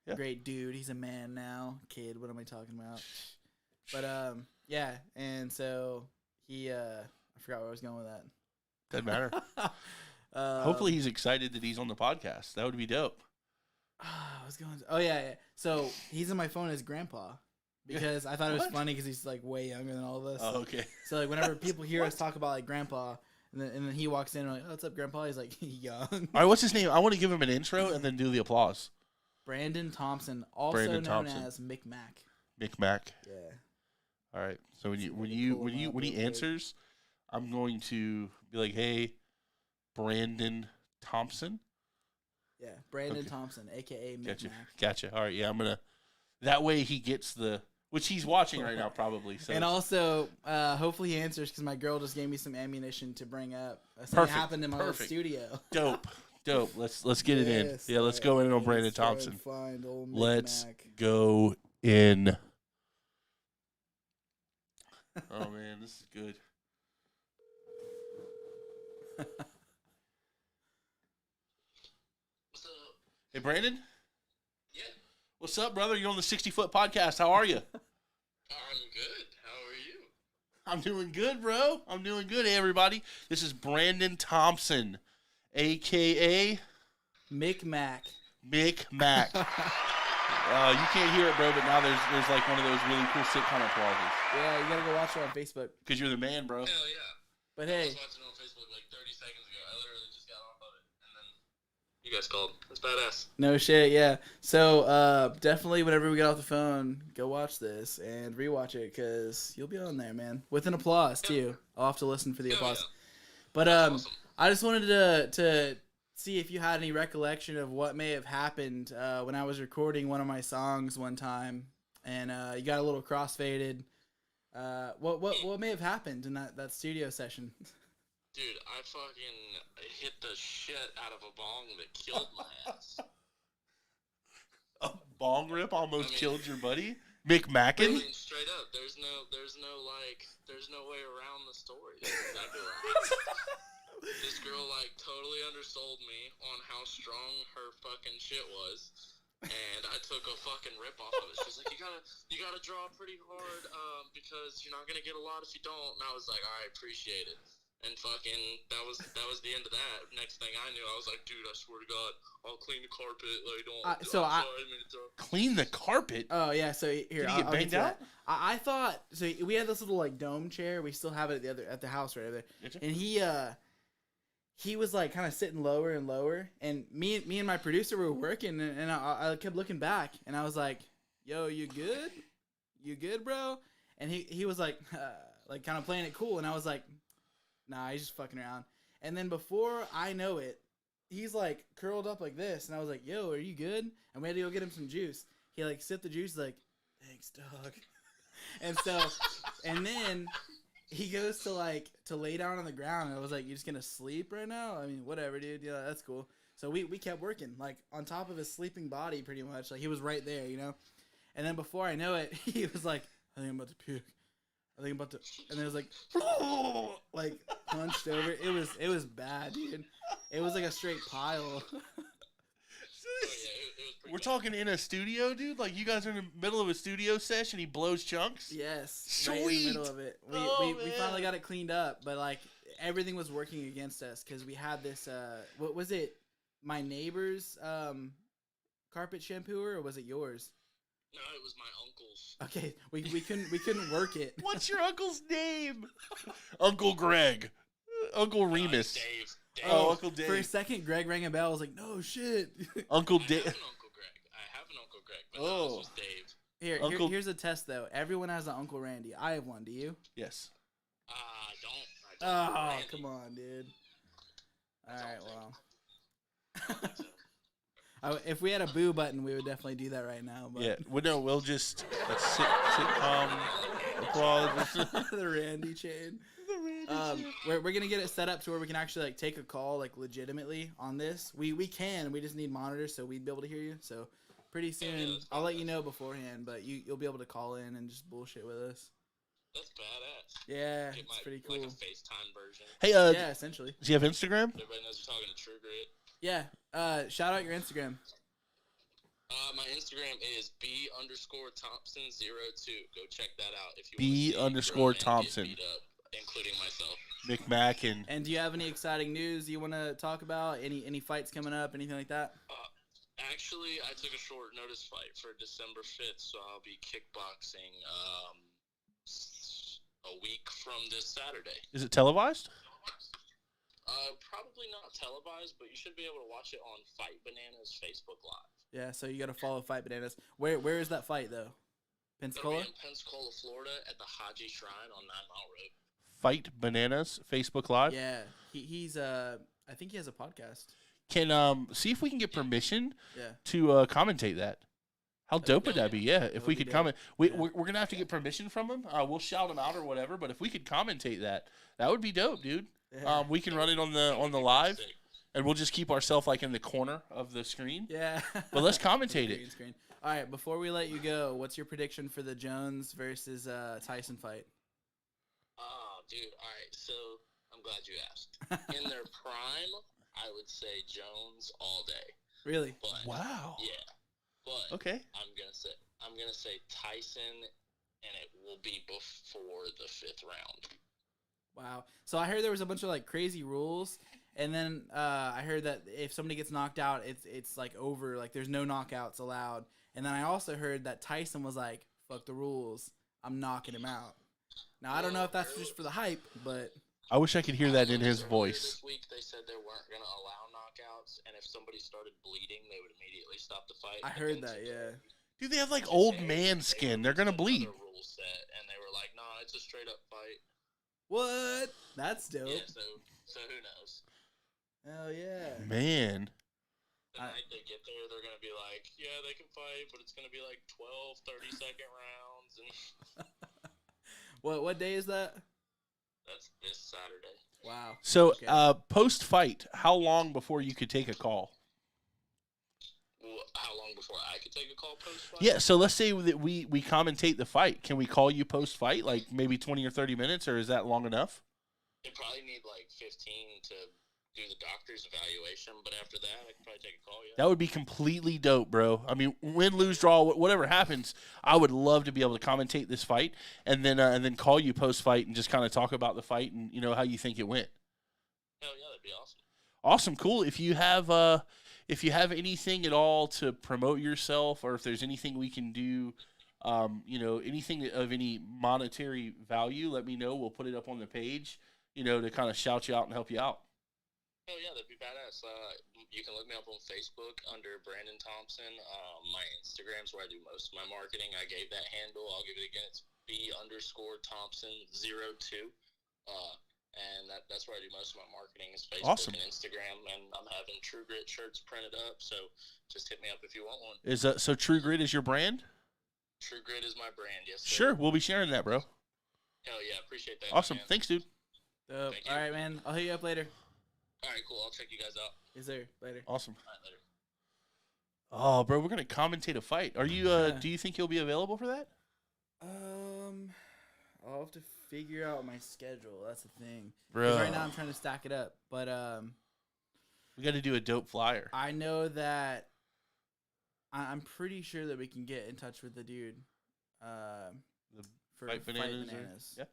Yeah. Great dude. He's a man now. Kid, what am I talking about? But yeah, and so he I forgot where I was going with that. Doesn't matter. Hopefully he's excited that he's on the podcast. That would be dope. I was going. Oh yeah. So he's in my phone as grandpa because I thought it was What? funny because he's like way younger than all of us. Oh, okay. So like whenever people hear us talk about like grandpa, and then he walks in and like, oh, what's up, grandpa? He's like young. All right, what's his name? I want to give him an intro and then do the applause. Brandon Thompson, also Brandon known Thompson. as Mick Mac. Mick Mac. Yeah. All right. So when See you if I when can you pull when him you up when he real quick. answers, I'm going to be like, "Hey, Brandon Thompson." Yeah, Brandon Okay. Thompson, aka Mick Gotcha. Mac. Gotcha. All right. Yeah, I'm gonna. That way he gets which he's watching right now probably. So And also, hopefully he answers because my girl just gave me some ammunition to bring up. Something Perfect, happened in my perfect. studio. dope. Let's get it in. Yes, Yeah, let's alright, go in on let's Brandon try and Thompson. Find old Mick Let's Mac. go in. Oh man, this is good. What's up? Hey Brandon, Yeah, what's up, brother? You're on the 60-foot podcast. How are you? I'm good. How are you? I'm doing good, bro. I'm doing good. Hey everybody, this is Brandon Thompson, aka Mick Mac. Mick Mac. You can't hear it, bro, but now there's like one of those really cool sitcom applauses Yeah, you gotta go watch it on Facebook. because you're the man, bro. Hell yeah. But I hey, was watching it on Facebook like 30 seconds ago. I literally just got off of it. And then you guys called. That's badass. no shit, yeah. So definitely whenever we get off the phone, go watch this and rewatch it because you'll be on there, man. With an applause too. I'll have to listen for the Hell applause. yeah. But Awesome. I just wanted to see if you had any recollection of what may have happened when I was recording one of my songs one time, and you got a little crossfaded. What may have happened in that studio session? Dude, I fucking hit the shit out of a bong that killed my ass. A bong rip almost I mean- killed your buddy, Mick I Mackin. mean, straight up, there's no way around the story. That's exactly right. This girl like totally undersold me on how strong her fucking shit was, and I took a fucking rip off of it. She's like, you gotta draw pretty hard, because you're not gonna get a lot if you don't. And I was like, I appreciate it. And fucking that was the end of that. Next thing I knew, I was like, dude, I swear to God, I'll clean the carpet. Like, don't. I'm sorry, I didn't mean to throw. Clean the carpet. Oh yeah, so here Did he I'll get get banged to out? that. I thought so. We had this little like dome chair. We still have it at the house right over there. Did you? And he was like kind of sitting lower and lower, and me and my producer were working, and I kept looking back, and I was like, "Yo, you good? You good, bro?" And he was like kind of playing it cool, and I was like, "Nah, he's just fucking around." And then before I know it, he's like curled up like this, and I was like, "Yo, are you good?" And we had to go get him some juice. He like sipped the juice, like, "Thanks, dog." And so, and then he goes to lay down on the ground, and I was like, "You just gonna sleep right now?" I mean, whatever, dude. Yeah, that's cool. So we kept working, like on top of his sleeping body, pretty much. Like he was right there, you know. And then before I know it, he was like, "I think I'm about to puke. I think I'm about to," and it was like, like punched over. It was bad, dude. It was like a straight pile. Oh yeah, it was We're talking in a studio, dude. Like you guys are in the middle of a studio session. He blows chunks. Yes, right in the middle Sweet. of it. We Man. finally got it cleaned up, but like everything was working against us because we had this. What was it? My neighbor's carpet shampooer, or was it yours? No, it was my uncle's. Okay, we couldn't work it. What's your uncle's name? Uncle Greg. Uncle Remus. Dave. Oh, Uncle Dave. For a second, Greg rang a bell. I was like, no shit. Uncle I Dave. have an Uncle Greg, but no, this was Dave. Here's a test though. Everyone has an Uncle Randy. I have one. Do you? Yes. I don't. Oh, Randy. come on, dude. All right, well. If we had a boo button, we would definitely do that right now. But Yeah. Well, no, we'll just sitcom applause. the Randy chain. We're gonna get it set up to where we can actually like take a call like legitimately on this. We can. We just need monitors so we'd be able to hear you. So pretty soon, I'll let you know beforehand. But you'll be able to call in and just bullshit with us. That's badass. Yeah, Get it's pretty cool. Like a FaceTime version. Hey, Yeah, essentially. does he have Instagram? Everybody knows you're talking to True Grit. Yeah. Shout out your Instagram. My Instagram is B_Thompson02. Go check that out if you B want to see underscore grown men get Thompson. beat up, including myself. McMack and And do you have any exciting news you want to talk about? Any fights coming up? Anything like that? Actually, I took a short notice fight for December 5th, so I'll be kickboxing a week from this Saturday. is it televised? Probably not televised, but you should be able to watch it on Fight Bananas Facebook Live. Yeah. So you got to follow Fight Bananas. Where is that fight though? It'll Pensacola. be in Pensacola, Florida, at the Haji Shrine on 9 Mile Road. Fight Bananas Facebook Live. Yeah. He's I think he has a podcast. Can see if we can get permission Yeah. to commentate that. How dope would that be? Yeah, if would we be could dope. comment, we're gonna have to get permission from him. We'll shout him out or whatever. But if we could commentate that, that would be dope, dude. Yeah. We can run it on the live, and we'll just keep ourselves like in the corner of the screen. Yeah. But let's commentate Green it. screen. All right. Before we let you go, what's your prediction for the Jones versus Tyson fight? Oh, dude. All right. So I'm glad you asked. In their prime, I would say Jones all day. Really? But Wow. yeah. But Okay. I'm gonna say Tyson, and it will be before the 5th round. Wow. So I heard there was a bunch of like crazy rules, and then I heard that if somebody gets knocked out, it's like over. Like there's no knockouts allowed. And then I also heard that Tyson was like, "Fuck the rules. I'm knocking him out." Now I don't know if that's just for the hype, but I wish I could hear that in his Earlier voice. This week they said they weren't gonna allow knockouts, and if somebody started bleeding, they would immediately stop the fight. I But heard then that. Yeah. Dude, they have like old man skin. They're gonna bleed. Another rule set, and they were like, "Nah, it's a straight up fight." What? That's dope. Yeah, so who knows? Hell yeah. Man. The night they get there, they're gonna be like, "Yeah, they can fight, but it's gonna be like 12, 30-second rounds," and What day is that? that's this Saturday. Wow. So, Okay. post fight, how long before you could take a call? Well, how long before I could take a call post fight? Yeah. So let's say that we commentate the fight. Can we call you post fight, like maybe 20 or 30 minutes, or is that long enough? They probably need like 15 to do the doctor's evaluation, but after that, I can probably take a call. Yeah. That would be completely dope, bro. I mean, win, lose, draw, whatever happens, I would love to be able to commentate this fight and then call you post fight and just kind of talk about the fight and how you think it went. Hell yeah, that'd be awesome. Awesome, cool. If you have anything at all to promote yourself, or if there's anything we can do, anything of any monetary value, let me know. We'll put it up on the page, to kind of shout you out and help you out. Hell yeah, that'd be badass. You can look me up on Facebook under Brandon Thompson. My Instagram's where I do most of my marketing. I gave that handle. I'll give it again. It's B_Thompson02. And that's where I do most of my marketing is Facebook Awesome. and Instagram. And I'm having True Grit shirts printed up. So just hit me up if you want one. So True Grit is your brand? True Grit is my brand, yes, sir. Sure, we'll be sharing that, bro. Hell yeah, appreciate that. Awesome. Man. Thanks, dude. Dope. Thank you. All right, man. I'll hit you up later. All right, cool. I'll check you guys out. Yes, sir. Later. Awesome. All right, later. Oh, bro, we're gonna commentate a fight. Are you? Do you think you'll be available for that? I'll have to figure out my schedule. That's the thing. 'Cause Bro, right now I'm trying to stack it up, but we got to do a dope flyer. I know that I'm pretty sure that we can get in touch with the dude. The For Fight Bananas. Yeah. To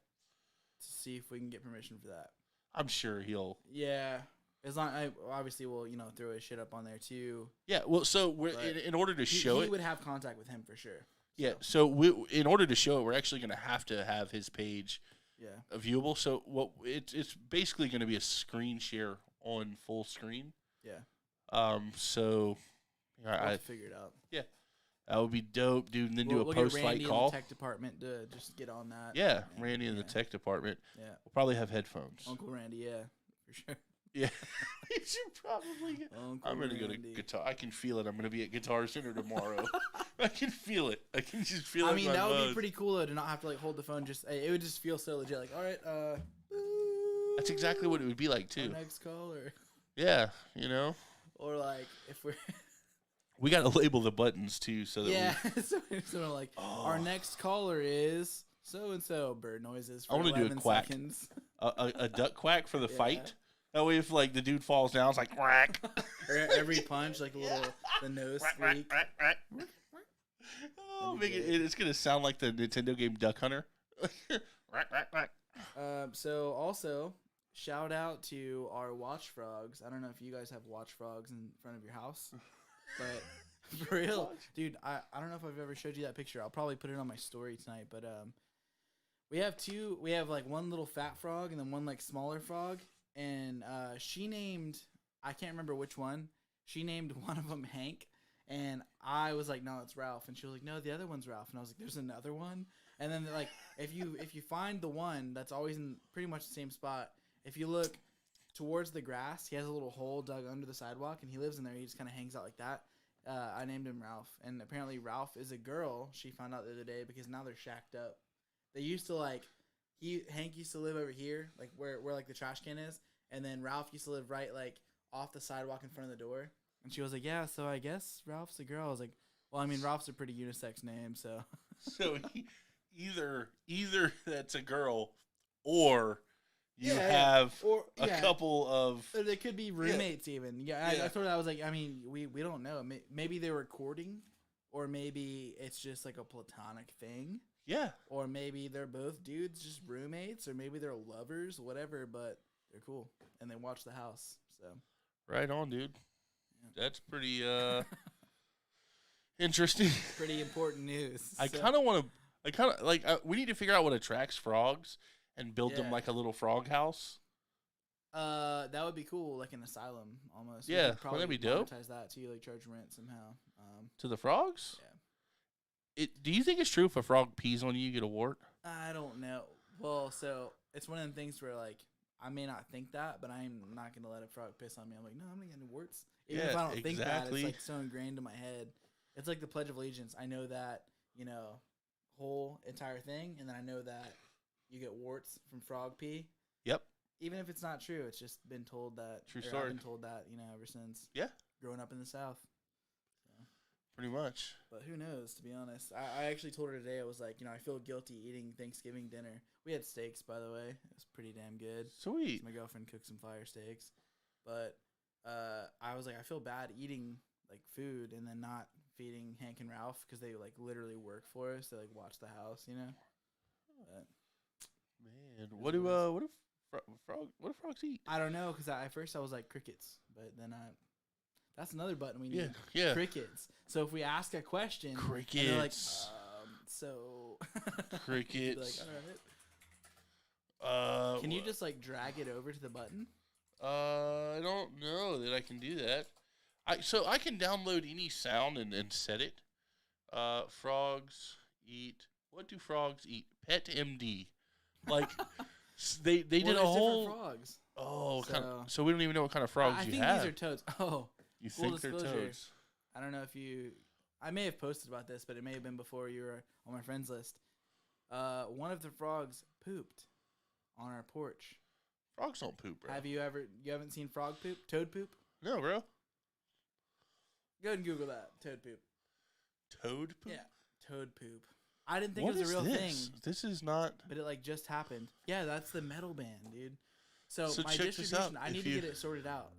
see if we can get permission for that. I'm sure he'll. Yeah. As long obviously we'll throw his shit up on there too. Yeah. Well, so we're in order to show he it, would have contact with him for sure. Yeah. So in order to show it, we're actually going to have his page. Yeah. Viewable. So it's basically going to be a screen share on full screen. Yeah. So We'll have to figure it out. Yeah. That would be dope, dude. And then do a we'll post get fight Randy call. in the tech department to just get on that. Yeah, Randy in the tech department. Yeah. We'll probably have headphones. Uncle Randy, yeah, for sure. Yeah. You should probably get. I'm going to go to guitar. I can feel it. I'm going to be at Guitar Center tomorrow. I can feel it. I can just feel it. I mean, that would be pretty cool though, to not have to like hold the phone. It would just feel so legit. Like, all right, that's exactly what it would be like too. Next call, or yeah, or like if we're. We got to label the buttons too, so that so like our next caller is so and so. Bird noises. For I want to do a quack, a duck quack for the fight. That way, if like the dude falls down, it's like quack. Or every punch, like a little the nose squeak. Oh, it's gonna sound like the Nintendo game Duck Hunter. So also shout out to our watch frogs. I don't know if you guys have watch frogs in front of your house. But for real, dude, I don't know if I've ever showed you that picture. I'll probably put it on my story tonight. But we have two. We have like one little fat frog and then one like smaller frog. And she named, I can't remember which one. She named one of them Hank. And I was like, no, it's Ralph. And she was like, no, the other one's Ralph. And I was like, there's another one. And then like if you find the one that's always in pretty much the same spot, if you look towards the grass, he has a little hole dug under the sidewalk, and he lives in there. He just kind of hangs out like that. I named him Ralph, and apparently Ralph is a girl. She found out the other day because now they're shacked up. They used to like Hank used to live over here, like where like the trash can is, and then Ralph used to live right like off the sidewalk in front of the door. And she was like, "Yeah, so I guess Ralph's a girl." I was like, "Well, I mean, Ralph's a pretty unisex name, so." So either that's a girl, or. You have a couple of... Or they could be roommates even. I thought I was like, I mean, we don't know. Maybe they're recording, or maybe it's just like a platonic thing. Yeah. Or maybe they're both dudes, just roommates, or maybe they're lovers, whatever, but they're cool. And they watch the house, so. Right on, dude. Yeah. That's pretty interesting. Pretty important news. I kind of want to... we need to figure out what attracts frogs. And build them like a little frog house. That would be cool, like an asylum almost. Yeah, wouldn't that be dope? Monetize that too, like charge rent somehow. To the frogs? Yeah. Do you think it's true if a frog pees on you, you get a wart? I don't know. Well, so it's one of them things where like I may not think that, but I'm not gonna let a frog piss on me. I'm like, no, I'm not getting warts. Even if I don't think that, it's like so ingrained in my head. It's like the Pledge of Allegiance. I know that whole entire thing, and then I know that. You get warts from frog pee. Yep. Even if it's not true, it's just been told that. True story. I've been told that, ever since. Yeah. Growing up in the South. So. Pretty much. But who knows, to be honest. I actually told her today, I was like, I feel guilty eating Thanksgiving dinner. We had steaks, by the way. It was pretty damn good. Sweet. My girlfriend cooked some fire steaks. But I was like, I feel bad eating, like, food and then not feeding Hank and Ralph because they, like, literally work for us. They, like, watch the house, But... Man, what do frogs eat? I don't know, because at first I was like crickets, but then that's another button we need. Yeah. Crickets. So if we ask a question, crickets. And they're like, so crickets. Like, all right. Can you just like drag it over to the button? I don't know that I can do that. I can download any sound and set it. Frogs eat. What do frogs eat? Pet MD. Like they did a whole frogs. Oh, so we don't even know what kind of frogs you have. I think these are toads. Oh, you think they're toads? I don't know if I may have posted about this, but it may have been before you were on my friends list. One of the frogs pooped on our porch. Frogs don't poop, bro. You haven't seen frog poop? Toad poop? No, bro. Go ahead and Google that. Toad poop. Toad poop? Yeah, toad poop. I didn't think it was a real thing. This is not. But it like just happened. Yeah, that's the metal band, dude. So my check this out. distribution, I need to get it sorted out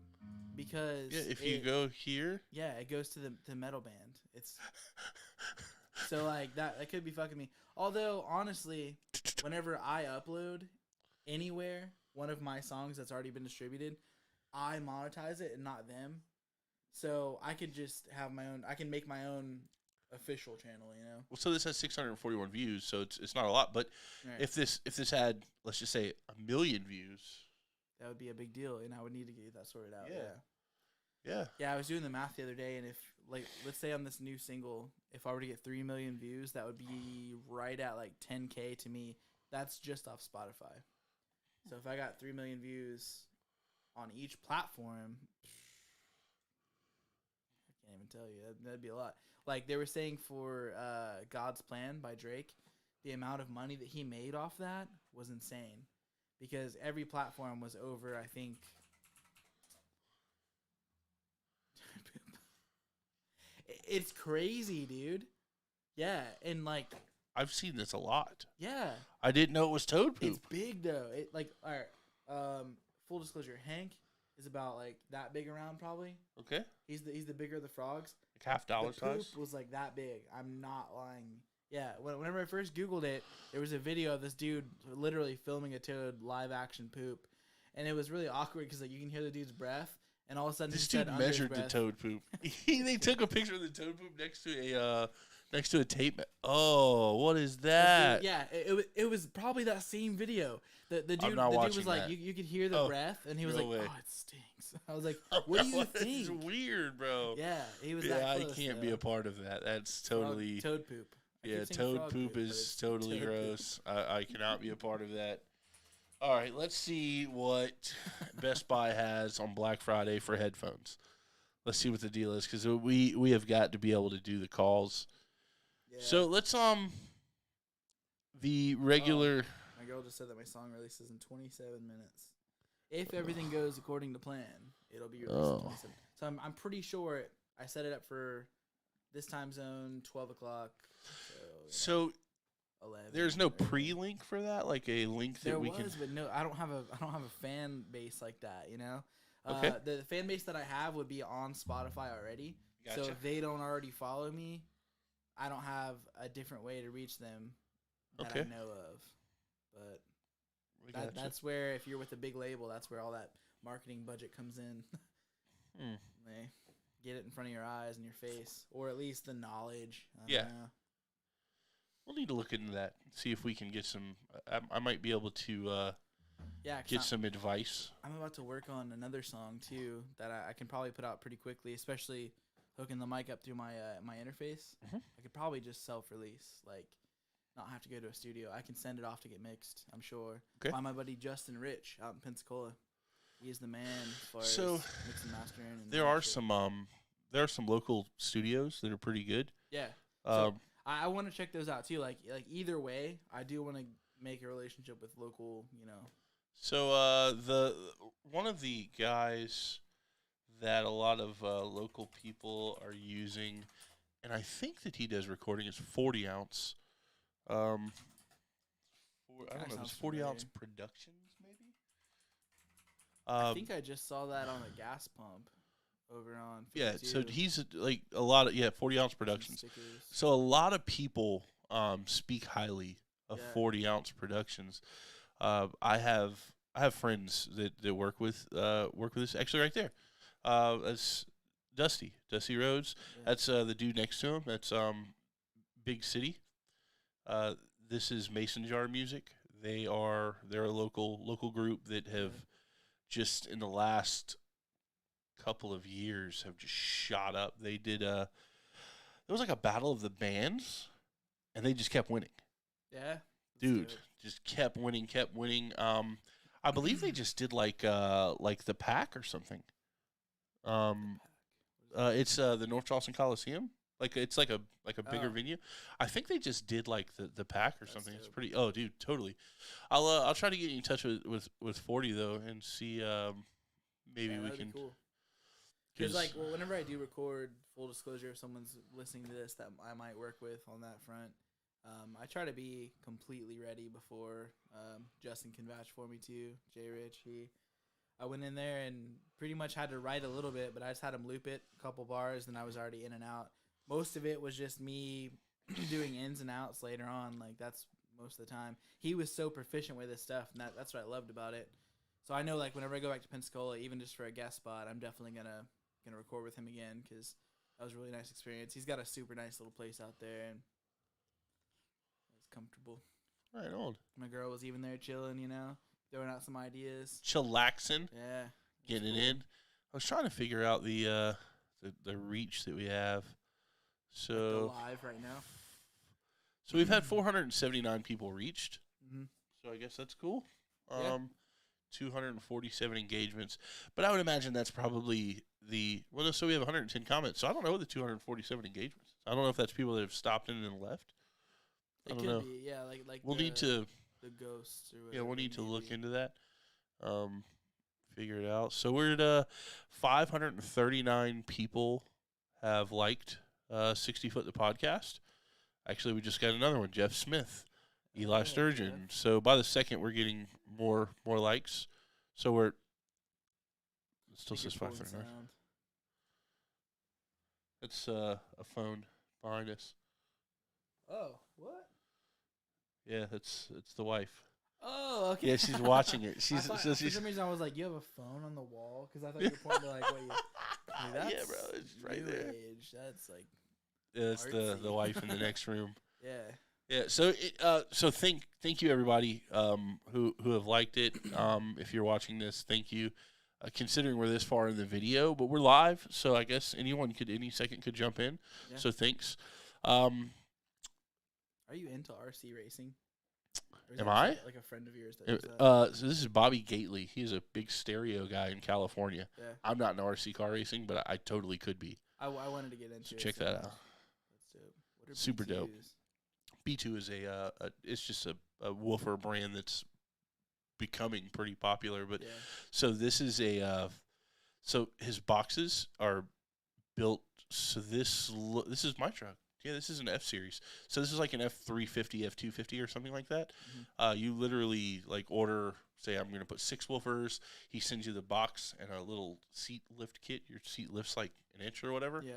because if you go here, it goes to the metal band. It's so like that could be fucking me. Although honestly, whenever I upload anywhere one of my songs that's already been distributed, I monetize it and not them. So I could just have my own. I can make my own official channel. You know. Well, so this has 641 views, so it's not a lot. But Right. if this had, let's just say, 1 million views, That would be a big deal, and I would need to get that sorted out. Yeah. Yeah. yeah, Yeah, I was doing the math the other day, and if, like, let's say on this new single, if I were to get 3 million views, that would be right at, like, 10K to me. That's just off Spotify. So if I got 3 million views on each platform, I can't even tell you. That'd be a lot. Like, they were saying for God's Plan by Drake, the amount of money that he made off that was insane. Because every platform was over, I think... It's crazy, dude. Yeah, and like, I've seen this a lot. yeah, I didn't know it was toad it's poop. big though. It like, all right. Full disclosure, Hank is about like that big around probably. Okay, He's the bigger of the frogs. like $half The poop size. was like that big. I'm not lying. Yeah, whenever I first Googled it, there was a video of this dude literally filming a toad live action poop, and it was really awkward because like you can hear the dude's breath, and all of a sudden This he said dude under his measured the breath- toad poop. They took a picture of the toad poop next to a tape. Oh, what is that? Yeah, it was probably that same video. The dude not was watching like that. you could hear the Oh, breath, and he was no like, way. "Oh, it stinks." I was like, "What do you It's think?" weird, bro. Yeah, he was. Yeah, that I close, can't be though. a part of that. That's Frog- totally toad poop. I yeah. keep saying Toad frog poop but is it's totally toad poop. gross. I cannot be a part of that. All right, let's see what Best Buy has on Black Friday for headphones. Let's see what the deal is because we have got to be able to do the calls. Yeah. So let's the regular. My girl just said that my song releases in 27 minutes. If everything goes according to plan, it'll be released in 27. So I'm pretty sure I set it up for this time zone, 12 o'clock. So 11. there's no or- pre-link for that, like a link that There we was, can. but no, I don't have a fan base like that. You know, Okay. The fan base that I have would be on Spotify already. So Gotcha. if they don't already follow me, I don't have a different way to reach them that I Okay. know of. But We gotcha. that's where, if you're with a big label, that's where all that marketing budget comes in. Hmm. They get it in front of your eyes and your face, or at least the knowledge. I don't Yeah. know. We'll need to look into that. See if we can get some. I might be able to Yeah, 'cause get some advice. I'm about to work on another song too that I can probably put out pretty quickly, especially hooking the mic up through my my interface. Mhm. I could probably just self-release, like not have to go to a studio. I can send it off to get mixed. I'm sure. Okay. By my buddy Justin Rich out in Pensacola. He is the man as far So, as mixing, mastering. And There all are that shit. some local studios that are pretty good. Yeah. Um, I want to check those out too. Like either way, I do want to make a relationship with local. You know. so the one of the guys that a lot of local people are using, and I think that he does recording, is 40 ounce. I don't know, if sounds it's 40 ounce familiar. productions maybe. I think I just saw that on a gas pump over on. Yeah, so 52. he's like a lot of 40 ounce Some productions. stickers. So a lot of people speak highly of Yeah. 40 ounce productions. I have friends that work with this actually right there. That's Dusty Rhodes. Yeah. That's the dude next to him. That's Big City. This is Mason Jar Music. They're a local group that have just in the last couple of years have just shot up. They did there was like a battle of the bands, and they just kept winning. Yeah. That's Dude, dope. just kept winning. I believe they just did like the Pack or something. It's the North Charleston Coliseum. Like it's like a bigger Oh. venue. I think they just did like the Pack or That's something. It's dope. pretty. Oh, dude, totally. I'll try to get you in touch with 40 though and see maybe Yeah, we that'd be can. cool. Because 'cause- like, well, whenever I do record, full disclosure, if someone's listening to this that I might work with on that front, I try to be completely ready before Justin can vouch for me too. Jay Rich, I went in there and pretty much had to write a little bit, but I just had him loop it a couple bars, and I was already in and out. most of it was just me doing ins and outs later on. Like that's most of the time. He was so proficient with his stuff, and that's what I loved about it. So I know like whenever I go back to Pensacola, even just for a guest spot, I'm definitely gonna record with him again because that was a really nice experience. He's got a super nice little place out there, and it was comfortable. Right on. My girl was even there chilling, throwing out some ideas. Chillaxing. Yeah, Getting it in. I was trying to figure out the reach that we have. So live right now. So we've had 479 people reached. Mm-hmm. So I guess that's cool. Yeah. 247 engagements. But I would imagine that's probably so we have 110 comments. So I don't know the 247 engagements. I don't know if that's people that have stopped in and left. I don't know. Be, yeah, like we'll need to the ghosts or whatever. Yeah, we'll need to look into that. Figure it out. So we're at 539 people have liked 60 Foot the podcast. Actually, we just got another one, Jeff Smith, Eli Sturgeon. Jeff. So by the second, we're getting more likes. So it still says 539. It's a phone behind us. Oh, what? Yeah, it's the wife. Oh, okay. Yeah, she's watching it. For some reason, I was like, "You have a phone on the wall?" Because I thought you were pointing to like, "What?" That's yeah, bro, it's right there. Age. That's like. Yeah, it's the wife in the next room. Yeah. Yeah. So thank you everybody who have liked it. If you're watching this, thank you. Considering we're this far in the video, but we're live, so I guess any second could jump in. Yeah. So thanks. Are you into RC racing? Am I? Like a friend of yours that does that? So this is Bobby Gately. He's a big stereo guy in California. Yeah. I'm not in RC car racing, but I totally could be. I wanted to get into So it. check that out. That's dope. What are Super dope. B2s? B2 is it's just a woofer brand that's becoming pretty popular. But Yeah. so this is so his boxes are built. So this is my truck. Yeah, this is an F series. So this is like an F350, F250 or something like that. Mm-hmm. You literally like order, say I'm going to put 6 woofers. He sends you the box and a little seat lift kit. Your seat lifts like an inch or whatever. Yeah.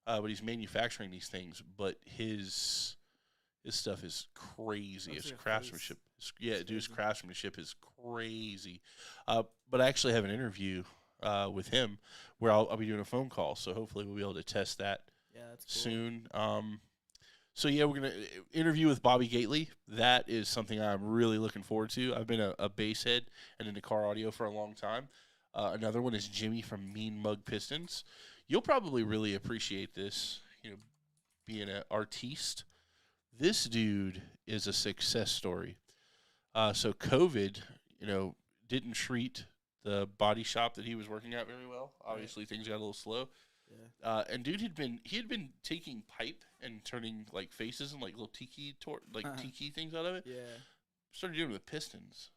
But he's manufacturing these things. But his stuff is crazy. His craftsmanship. His craftsmanship is crazy. But I actually have an interview with him where I'll be doing a phone call. So hopefully we'll be able to test that. Yeah, that's cool. Soon. So yeah, we're gonna interview with Bobby Gately. That is something I'm really looking forward to. I've been a bass head and into car audio for a long time. Another one is Jimmy from Mean Mug Pistons. You'll probably really appreciate this, being an artiste. This dude is a success story. So COVID, didn't treat the body shop that he was working at very well. Obviously, things got a little slow. Yeah. And dude had been taking pipe and turning like faces and like little tiki things out of it. Yeah. Started doing it with pistons.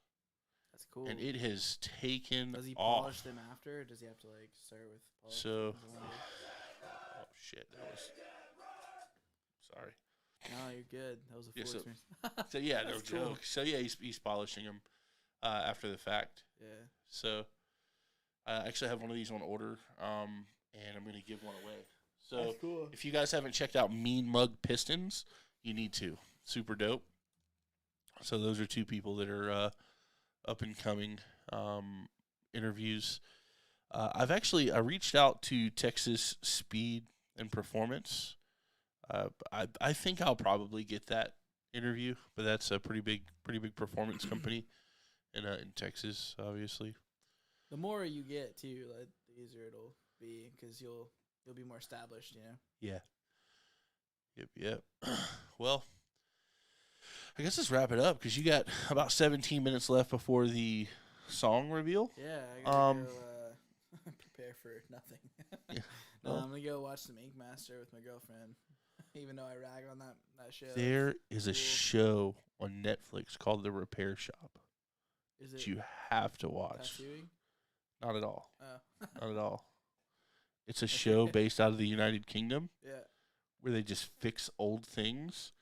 That's cool. And it has taken Does he off. polish them after, or does he have to like start with polish? So, oh shit, that was. Sorry. No, you're good. That was a full experience. So yeah, no That's joke. cool. So yeah, he's polishing them after the fact. Yeah. So I actually have one of these on order, and I'm gonna give one away. So That's cool. if you guys haven't checked out Mean Mug Pistons, you need to. Super dope. So those are 2 people that are up and coming interviews. I reached out to Texas Speed and Performance. I think I'll probably get that interview, but that's a pretty big performance company in Texas, obviously. The more you get too, like, the easier it'll be because you'll be more established, Yeah. Yep. Well, I guess let's wrap it up because you got about 17 minutes left before the song reveal. Yeah, I gotta go prepare for nothing. Yeah. No, Well, I'm gonna go watch some Ink Master with my girlfriend. Even though I rag on that show. there is a cool. show on Netflix called The Repair Shop Is that it you have to watch. tattooing? Not at all. Oh. Not at all. It's a show based out of the United Kingdom Yeah. where they just fix old things.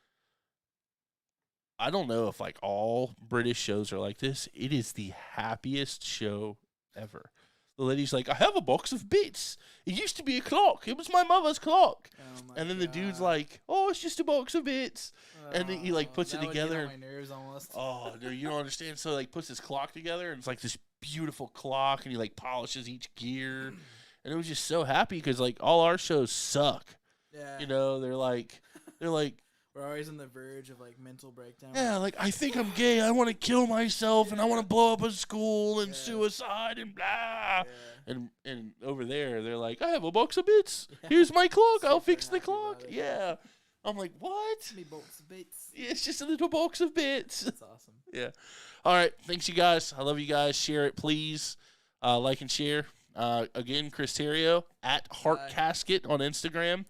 I don't know if like all British shows are like this. It is the happiest show ever. the lady's like, I have a box of bits. It used to be a clock. It was my mother's clock. Oh my And then the dude's God. like, oh, it's just a box of bits. And then he like puts it that would get together. on my nerves almost. Oh, dude, you don't understand. So like puts his clock together, and it's like this beautiful clock, and he like polishes each gear, and it was just so happy because like all our shows suck. Yeah. You know, they're like, We're always on the verge of like mental breakdown. yeah, like I think I'm gay. I want to kill myself, and I want to blow up a school and Yeah. suicide and blah. Yeah. And over there, they're like, I have a box of bits. Here's my clock. I'll Super fix the happy clock. about it. Yeah. I'm like, what? Me bolts and baits. Yeah, it's just a little box of bits. That's awesome. Yeah. All right. Thanks, you guys. I love you guys. Share it, please. Like and share. Again, Chris Theriault at Heart Bye. Casket on Instagram.